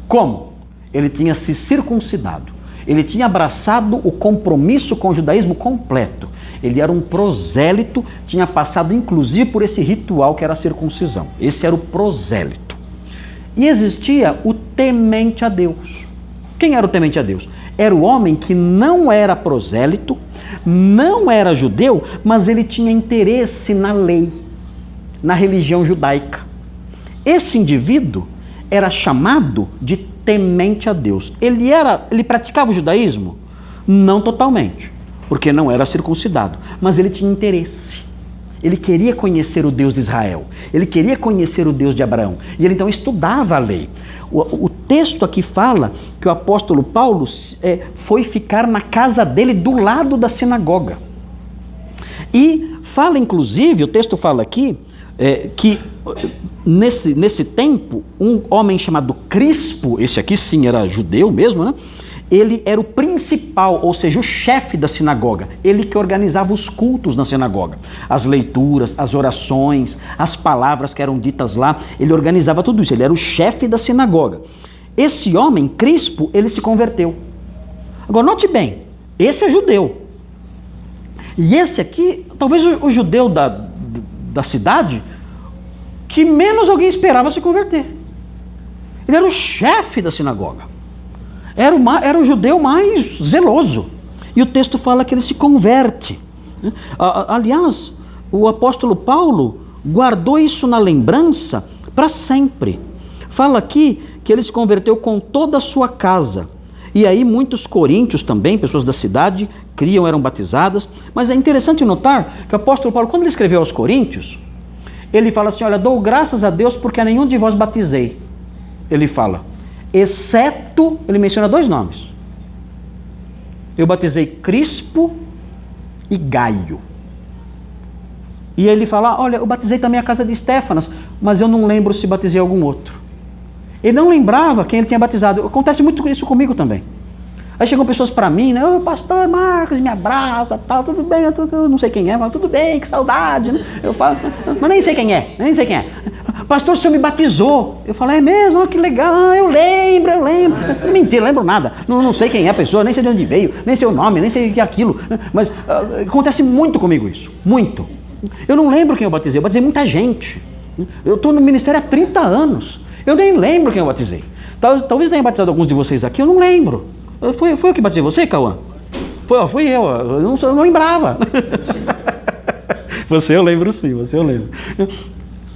Como? Ele tinha se circuncidado. Ele tinha abraçado o compromisso com o judaísmo completo. Ele era um prosélito, tinha passado inclusive por esse ritual que era a circuncisão. Esse era o prosélito. E existia o temente a Deus. Quem era o temente a Deus? Era o homem que não era prosélito, não era judeu, mas ele tinha interesse na lei, na religião judaica. Esse indivíduo, era chamado de temente a Deus. Ele praticava o judaísmo? Não totalmente, porque não era circuncidado, mas ele tinha interesse. Ele queria conhecer o Deus de Israel, ele queria conhecer o Deus de Abraão, e ele então estudava a lei. O texto aqui fala que o apóstolo Paulo foi ficar na casa dele do lado da sinagoga. E fala inclusive, o texto fala aqui, que nesse tempo, um homem chamado Crispo, esse aqui sim era judeu mesmo, né? Ele era o principal, ou seja, o chefe da sinagoga. Ele que organizava os cultos na sinagoga. As leituras, as orações, as palavras que eram ditas lá. Ele organizava tudo isso. Ele era o chefe da sinagoga. Esse homem, Crispo, ele se converteu. Agora, note bem, esse é judeu. E esse aqui, talvez o judeu da cidade, que menos alguém esperava se converter. Ele era o chefe da sinagoga. Era o judeu mais zeloso. E o texto fala que ele se converte. Aliás, o apóstolo Paulo guardou isso na lembrança para sempre. Fala aqui que ele se converteu com toda a sua casa. E aí muitos coríntios também, pessoas da cidade, criam, eram batizadas. Mas é interessante notar que o apóstolo Paulo, quando ele escreveu aos coríntios, ele fala assim, olha, dou graças a Deus porque a nenhum de vós batizei. Ele fala, exceto, ele menciona 2 nomes. Eu batizei Crispo e Gaio. E ele fala, olha, eu batizei também a casa de Estéfanas, mas eu não lembro se batizei algum outro. Ele não lembrava quem ele tinha batizado. Acontece muito isso comigo também. Aí chegam pessoas para mim, né? Ô, pastor Marcos, me abraça, tal, tudo bem, eu não sei quem é, mas tudo bem, que saudade, né? Eu falo, mas nem sei quem é. Pastor, o senhor me batizou. Eu falo, é mesmo? Que legal, eu lembro. Mentira, lembro nada. Não sei quem é a pessoa, nem sei de onde veio, nem sei o nome, nem sei o que é aquilo. Mas acontece muito comigo isso, muito. Eu não lembro quem eu batizei muita gente. Eu estou no ministério há 30 anos. Eu nem lembro quem eu batizei. Talvez tenha batizado alguns de vocês aqui, eu não lembro. Foi eu que batizei você, Cauã? Fui eu não lembrava. Você eu lembro sim, você eu lembro.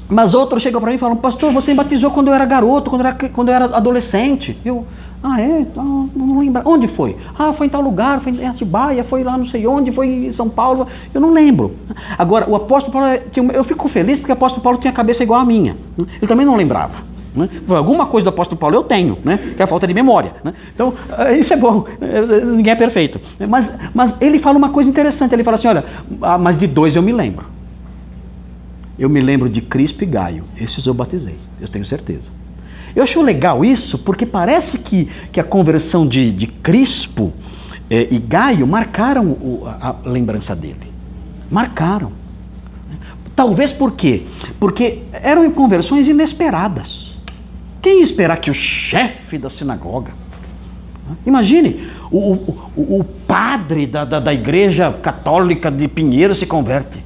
Mas outros chegam para mim e falam, pastor, você me batizou quando eu era garoto, quando eu era adolescente. Eu, não lembro. Onde foi? Foi em tal lugar, foi em Atibaia, foi lá não sei onde, foi em São Paulo. Eu não lembro. Agora, o apóstolo Paulo, eu fico feliz porque o apóstolo Paulo tinha a cabeça igual a minha. Ele também não lembrava. Né? Alguma coisa do apóstolo Paulo eu tenho, né? Que é a falta de memória. Né? Então, isso é bom, ninguém é perfeito. Mas ele fala uma coisa interessante, ele fala assim, olha, mas de 2 eu me lembro. Eu me lembro de Crispo e Gaio, esses eu batizei, eu tenho certeza. Eu acho legal isso, porque parece que a conversão de Crispo e Gaio marcaram a lembrança dele. Marcaram. Talvez por quê? Porque eram conversões inesperadas. Quem ia esperar que o chefe da sinagoga, imagine, o padre da igreja católica de Pinheiro se converte,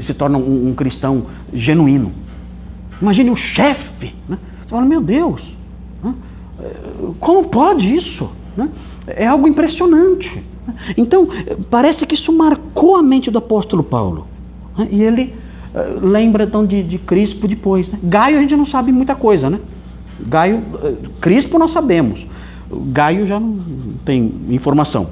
se torna um cristão genuíno. Imagine o chefe, né? Você fala, meu Deus, né? Como pode isso? Né? É algo impressionante. Então, parece que isso marcou a mente do apóstolo Paulo. Né? E ele lembra então de Crispo depois. Né? Gaio a gente não sabe muita coisa, né? Crispo nós sabemos. Gaio já não tem informação.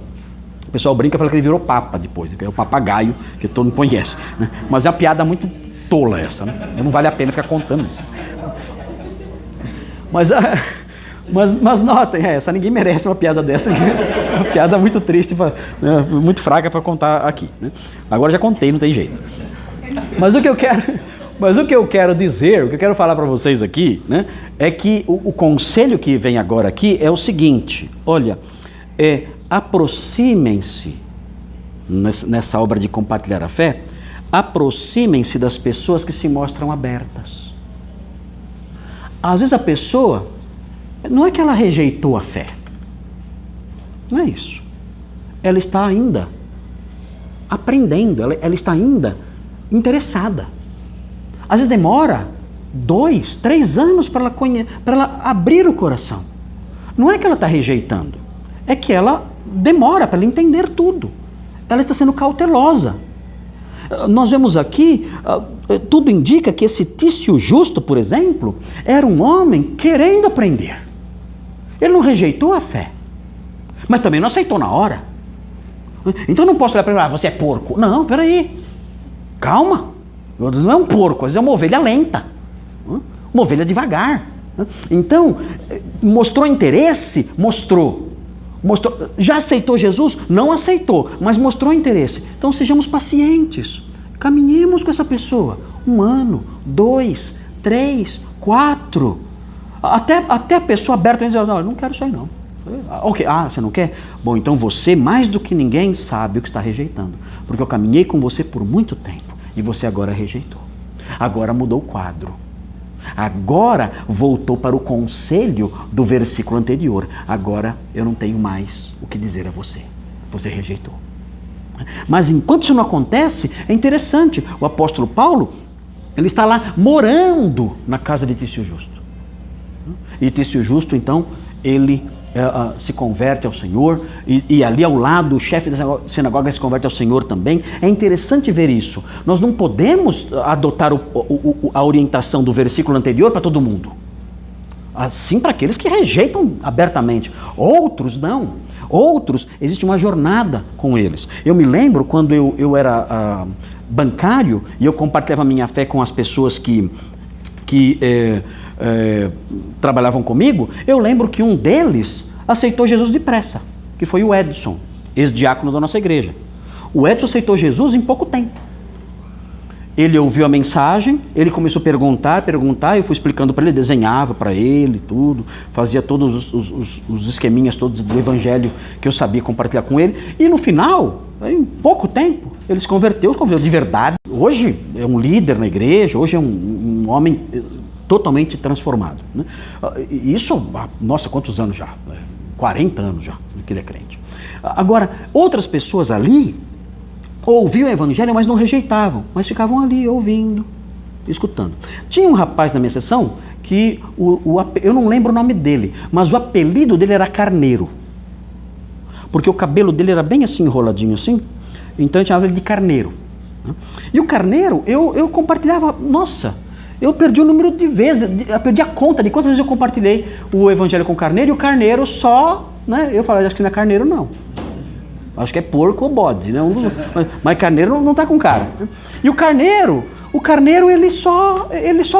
O pessoal brinca e fala que ele virou papa depois, que é o papagaio, que todo mundo conhece. Né? Mas é uma piada muito tola essa, né? Não vale a pena ficar contando isso. Mas notem, essa ninguém merece uma piada dessa. Uma piada muito triste, muito fraca para contar aqui. Né? Agora já contei, não tem jeito. Mas o que eu quero dizer, o que eu quero falar para vocês aqui, né, é que o conselho que vem agora aqui é o seguinte, olha, aproximem-se, nessa obra de compartilhar a fé, aproximem-se das pessoas que se mostram abertas. Às vezes a pessoa, não é que ela rejeitou a fé, não é isso. Ela está ainda aprendendo, ela está ainda interessada. Às vezes demora 2, 3 anos para ela abrir o coração. Não é que ela está rejeitando, é que ela demora para ela entender tudo. Ela está sendo cautelosa. Nós vemos aqui, tudo indica que esse Tício Justo, por exemplo, era um homem querendo aprender. Ele não rejeitou a fé, mas também não aceitou na hora. Então eu não posso olhar para ele, você é porco. Não, peraí, calma, não é um porco, às vezes é uma ovelha lenta, uma ovelha devagar. Então, mostrou interesse? Mostrou. Já aceitou Jesus? Não aceitou, mas mostrou interesse. Então sejamos pacientes, caminhemos com essa pessoa, 1 ano, 2, 3, 4, até a pessoa aberta dizer, não, eu não quero isso aí não. Ok, você não quer? Bom, então você mais do que ninguém sabe o que está rejeitando, porque eu caminhei com você por muito tempo e você agora rejeitou. Agora mudou o quadro. Agora voltou para o conselho do versículo anterior. Agora eu não tenho mais o que dizer a você. Você rejeitou. Mas enquanto isso não acontece, é interessante. O apóstolo Paulo, ele está lá morando na casa de Tício Justo. E Tício Justo, então, ele se converte ao Senhor, e ali ao lado o chefe da sinagoga se converte ao Senhor também. É interessante ver isso. Nós não podemos adotar a orientação do versículo anterior para todo mundo. Assim para aqueles que rejeitam abertamente. Outros não. Outros, existe uma jornada com eles. Eu me lembro quando eu era bancário e eu compartilhava minha fé com as pessoas que trabalhavam comigo. Eu lembro que um deles aceitou Jesus depressa, que foi o Edson, ex-diácono da nossa igreja. O Edson aceitou Jesus em pouco tempo. Ele ouviu a mensagem, ele começou a perguntar, eu fui explicando para ele, desenhava para ele tudo, fazia todos os esqueminhas todos do evangelho que eu sabia compartilhar com ele, e no final, em pouco tempo, ele se converteu de verdade. Hoje é um líder na igreja, hoje é um homem totalmente transformado, né? Isso, nossa, quantos anos já? 40 anos já que ele é crente. Agora, outras pessoas ali ouviam o evangelho, mas não rejeitavam, mas ficavam ali ouvindo, escutando. Tinha um rapaz na minha sessão que, eu não lembro o nome dele, mas o apelido dele era Carneiro, porque o cabelo dele era bem assim, enroladinho assim, então eu chamava ele de Carneiro. E o Carneiro, eu compartilhava, nossa, eu perdi o número de vezes, eu perdi a conta de quantas vezes eu compartilhei o evangelho com o Carneiro, e o Carneiro só, né, eu falei, acho que não é Carneiro não. Acho que é porco ou bode, né? Mas Carneiro não está com cara. E o Carneiro ele só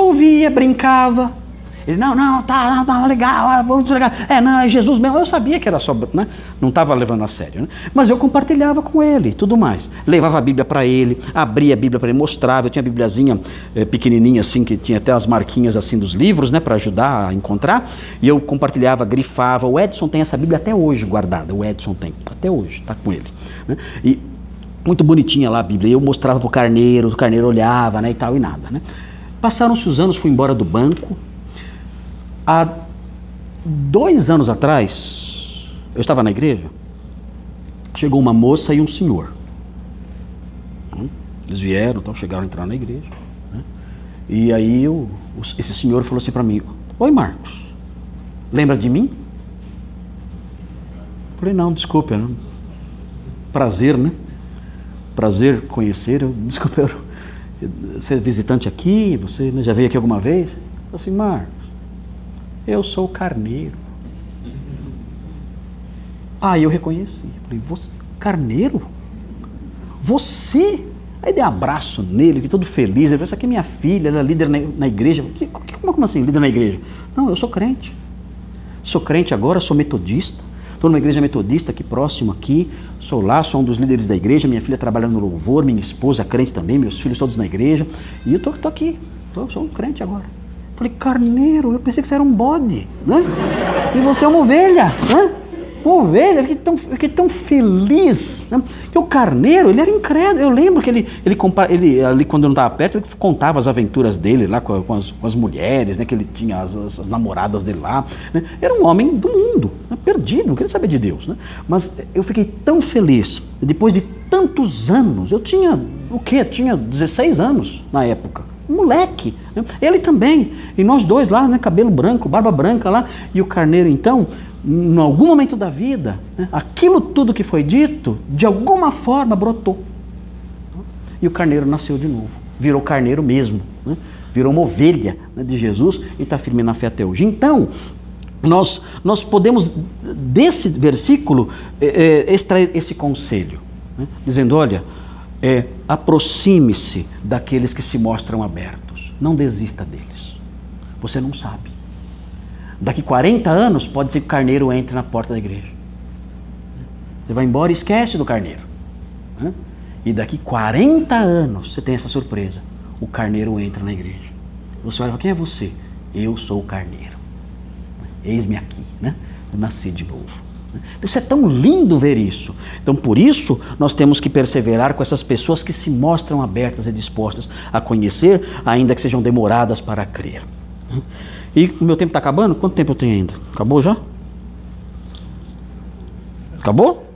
ouvia, brincava. Ele, tá legal, muito legal. Não, é Jesus mesmo. Eu sabia que era só, né? Não estava levando a sério, né? Mas eu compartilhava com ele, tudo mais. Levava a Bíblia para ele, abria a Bíblia para ele, mostrava. Eu tinha a Bíbliazinha pequenininha assim, que tinha até as marquinhas assim dos livros, né? Para ajudar a encontrar. E eu compartilhava, grifava. O Edson tem essa Bíblia até hoje guardada. O Edson tem, até hoje, está com ele, né? E muito bonitinha lá a Bíblia. Eu mostrava pro Carneiro, o Carneiro olhava, né? E tal, e nada, né? Passaram-se os anos, fui embora do banco. Há 2 anos atrás, eu estava na igreja, chegou uma moça e um senhor. Eles vieram, então, chegaram a entrar na igreja, né? E aí esse senhor falou assim para mim, oi Marcos, lembra de mim? Eu falei, não, desculpe, não. Prazer, né? Prazer conhecer, desculpe, você é visitante aqui, você, né, já veio aqui alguma vez? Eu falei assim, Marcos, eu sou o Carneiro. Aí eu reconheci. Falei, você, Carneiro? Você? Aí dei um abraço nele, que todo feliz. Ele falou, essa aqui é minha filha, ela é líder na igreja. Como assim, líder na igreja? Não, eu sou crente. Sou crente agora, sou metodista. Estou numa igreja metodista aqui próximo aqui. Sou lá, sou um dos líderes da igreja. Minha filha trabalha no louvor, minha esposa é crente também, meus filhos todos na igreja. E eu tô aqui, sou um crente agora. Falei, Carneiro, eu pensei que você era um bode, né? E você é uma ovelha, né? Uma ovelha, eu fiquei tão feliz, né? Porque o Carneiro, ele era incrédulo. Eu lembro que ele ali quando eu não estava perto, ele contava as aventuras dele lá com as mulheres, né? Que ele tinha as namoradas dele lá, né? Era um homem do mundo, né? Perdido, não queria saber de Deus, né? Mas eu fiquei tão feliz, depois de tantos anos, eu tinha, tinha 16 anos na época. Moleque, né? Ele também, e nós dois lá, né? Cabelo branco, barba branca lá, e o Carneiro então, em algum momento da vida, né? Aquilo tudo que foi dito, de alguma forma brotou. e o carneiro nasceu de novo. Virou carneiro mesmo, né? Virou uma ovelha, né, de Jesus e está firme na fé até hoje. Então, nós podemos, desse versículo, extrair esse conselho, né? Dizendo, olha, aproxime-se daqueles que se mostram abertos. Não desista deles. Você não sabe. Daqui 40 anos, pode ser que o carneiro entre na porta da igreja. Você vai embora e esquece do carneiro, né? E daqui 40 anos, você tem essa surpresa. O carneiro entra na igreja. Você olha e fala, quem é você? Eu sou o carneiro. Eis-me aqui, né? Eu nasci de novo. Isso é tão lindo ver isso. Então, por isso, nós temos que perseverar com essas pessoas que se mostram abertas e dispostas a conhecer, ainda que sejam demoradas para crer. E o meu tempo está acabando? Quanto tempo eu tenho ainda? Acabou já? Acabou?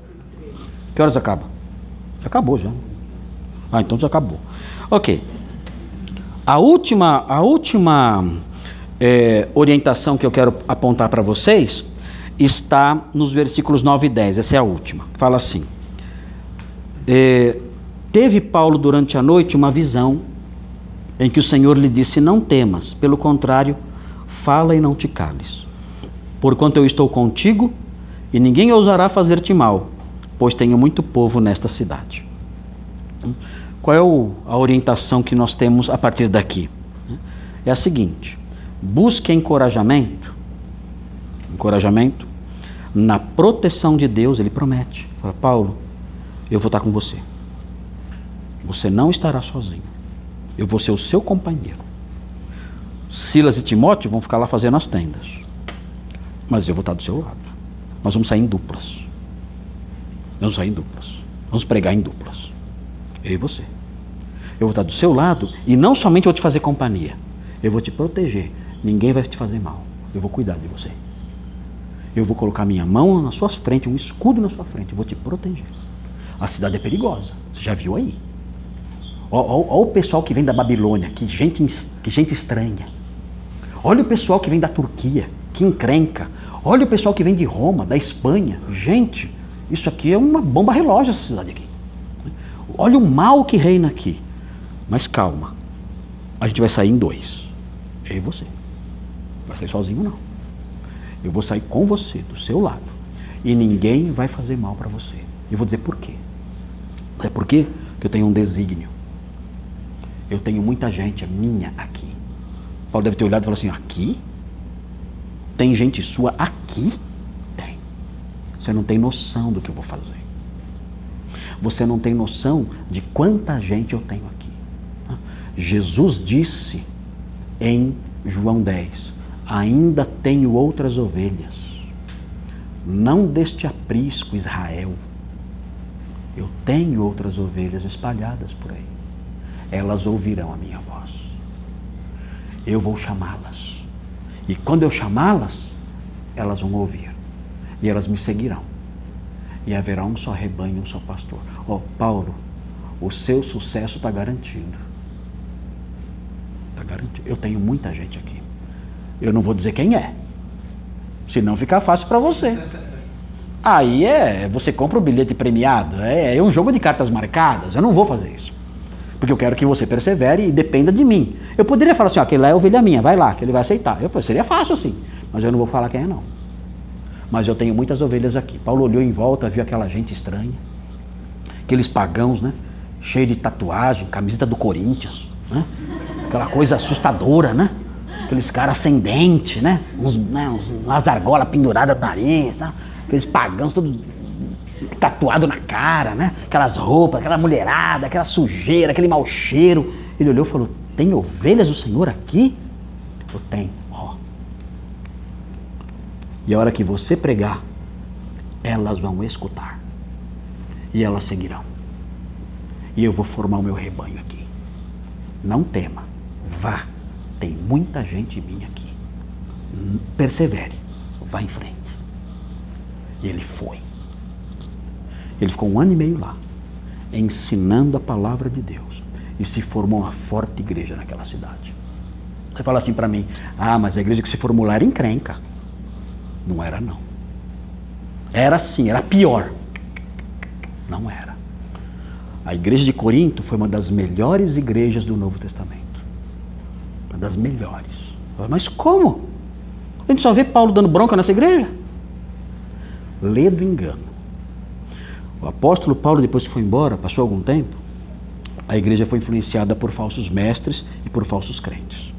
Que horas acaba? Já acabou já. Então já acabou. Ok. A última orientação que eu quero apontar para vocês está nos versículos 9 e 10. Essa é a última. Fala assim. Teve Paulo durante a noite uma visão em que o Senhor lhe disse, não temas, pelo contrário, fala e não te cales. Porquanto eu estou contigo e ninguém ousará fazer-te mal, pois tenho muito povo nesta cidade. Qual é a orientação que nós temos a partir daqui? É a seguinte, busque encorajamento na proteção de Deus. Ele promete, fala, Paulo, eu vou estar com você. Você não estará sozinho. Eu vou ser o seu companheiro. Silas e Timóteo vão ficar lá fazendo as tendas. Mas eu vou estar do seu lado. Nós vamos sair em duplas. Vamos pregar em duplas. Eu e você. Eu vou estar do seu lado e não somente vou te fazer companhia. Eu vou te proteger. Ninguém vai te fazer mal. Eu vou cuidar de você. Eu vou colocar minha mão na sua frente, um escudo na sua frente. Eu vou te proteger. A cidade é perigosa. Você já viu aí? Olha o pessoal que vem da Babilônia, que gente estranha. Olha o pessoal que vem da Turquia, que encrenca. Olha o pessoal que vem de Roma, da Espanha. Gente, isso aqui é uma bomba relógio, essa cidade aqui. Olha o mal que reina aqui. Mas calma, a gente vai sair em dois. Eu e você. Não vai sair sozinho, não. Eu vou sair com você, do seu lado. E ninguém vai fazer mal para você. Eu vou dizer por quê. É por quê? Porque eu tenho um desígnio. Eu tenho muita gente minha aqui. Paulo deve ter olhado e falado assim, aqui? Tem gente sua aqui? Tem. Você não tem noção do que eu vou fazer. Você não tem noção de quanta gente eu tenho aqui. Jesus disse em João 10, ainda tenho outras ovelhas. Não deste aprisco, Israel. Eu tenho outras ovelhas espalhadas por aí. Elas ouvirão a minha voz. Eu vou chamá-las. E quando eu chamá-las, elas vão ouvir. E elas me seguirão. E haverá um só rebanho, um só pastor. Paulo, o seu sucesso está garantido. Está garantido. Eu tenho muita gente aqui. Eu não vou dizer quem é. Senão fica fácil para você. Aí você compra o bilhete premiado. É um jogo de cartas marcadas. Eu não vou fazer isso. Porque eu quero que você persevere e dependa de mim. Eu poderia falar assim, aquele lá é ovelha minha, vai lá, que ele vai aceitar. Seria fácil assim, mas eu não vou falar quem é não. Mas eu tenho muitas ovelhas aqui. Paulo olhou em volta, viu aquela gente estranha. Aqueles pagãos, né? Cheio de tatuagem, camiseta do Corinthians, né? Aquela coisa assustadora, né? Aqueles caras sem dente, né? Umas argolas penduradas no nariz, né? Aqueles pagãos todos tatuado na cara, né? Aquelas roupas, aquela mulherada, aquela sujeira, aquele mau cheiro. Ele olhou e falou, tem ovelhas do Senhor aqui? Eu tenho, E a hora que você pregar, elas vão escutar. E elas seguirão. E eu vou formar o meu rebanho aqui. Não tema, vá. Tem muita gente minha aqui. Persevere, vá em frente. E ele foi. Ele ficou 1 ano e meio lá, ensinando a palavra de Deus. E se formou uma forte igreja naquela cidade. Você fala assim para mim, mas a igreja que se formou lá era encrenca. Não era não. Era assim, era pior. Não era. A igreja de Corinto foi uma das melhores igrejas do Novo Testamento. Uma das melhores. Mas como? A gente só vê Paulo dando bronca nessa igreja? Lê do engano. O apóstolo Paulo, depois que foi embora, passou algum tempo, a igreja foi influenciada por falsos mestres e por falsos crentes.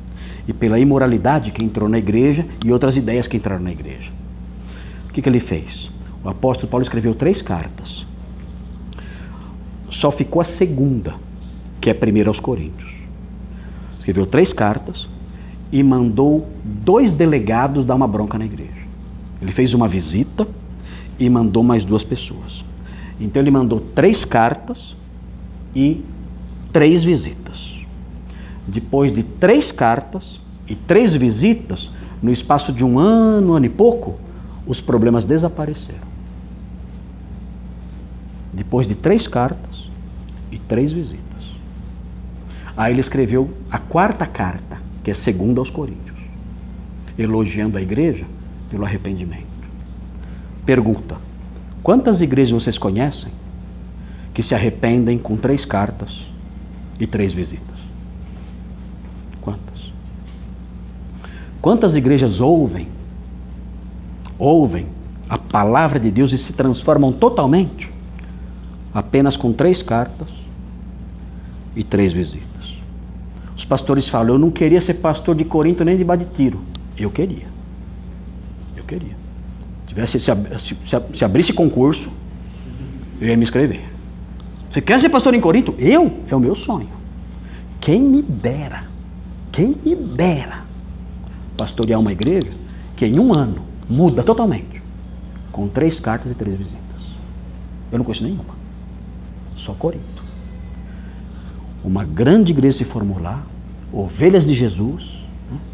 E pela imoralidade que entrou na igreja e outras ideias que entraram na igreja. O que ele fez? O apóstolo Paulo escreveu 3 cartas. Só ficou a segunda, que é a primeira aos Coríntios. Escreveu 3 cartas e mandou 2 delegados dar uma bronca na igreja. Ele fez uma visita e mandou mais 2 pessoas. Então ele mandou 3 cartas e 3 visitas. Depois de 3 cartas e 3 visitas, no espaço de um ano e pouco, os problemas desapareceram. Depois de 3 cartas e 3 visitas. Aí ele escreveu a 4ª carta, que é 2 aos Coríntios, elogiando a igreja pelo arrependimento. Pergunta: quantas igrejas vocês conhecem que se arrependem com 3 cartas e 3 visitas? Quantas? Quantas igrejas ouvem a palavra de Deus e se transformam totalmente apenas com 3 cartas e 3 visitas? Os pastores falam: eu não queria ser pastor de Corinto nem de Baditiro. Eu queria. Se abrisse concurso, eu ia me inscrever. Você quer ser pastor em Corinto? É o meu sonho. Quem me dera pastorear uma igreja que em um ano muda totalmente, com 3 cartas e 3 visitas. Eu não conheço nenhuma, só Corinto. Uma grande igreja se formou lá, ovelhas de Jesus,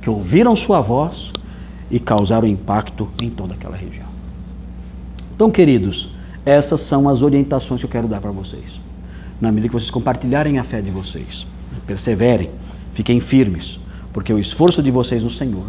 que ouviram sua voz e causaram impacto em toda aquela região. Então, queridos, essas são as orientações que eu quero dar para vocês. Na medida que vocês compartilharem a fé de vocês, perseverem, fiquem firmes, porque o esforço de vocês no Senhor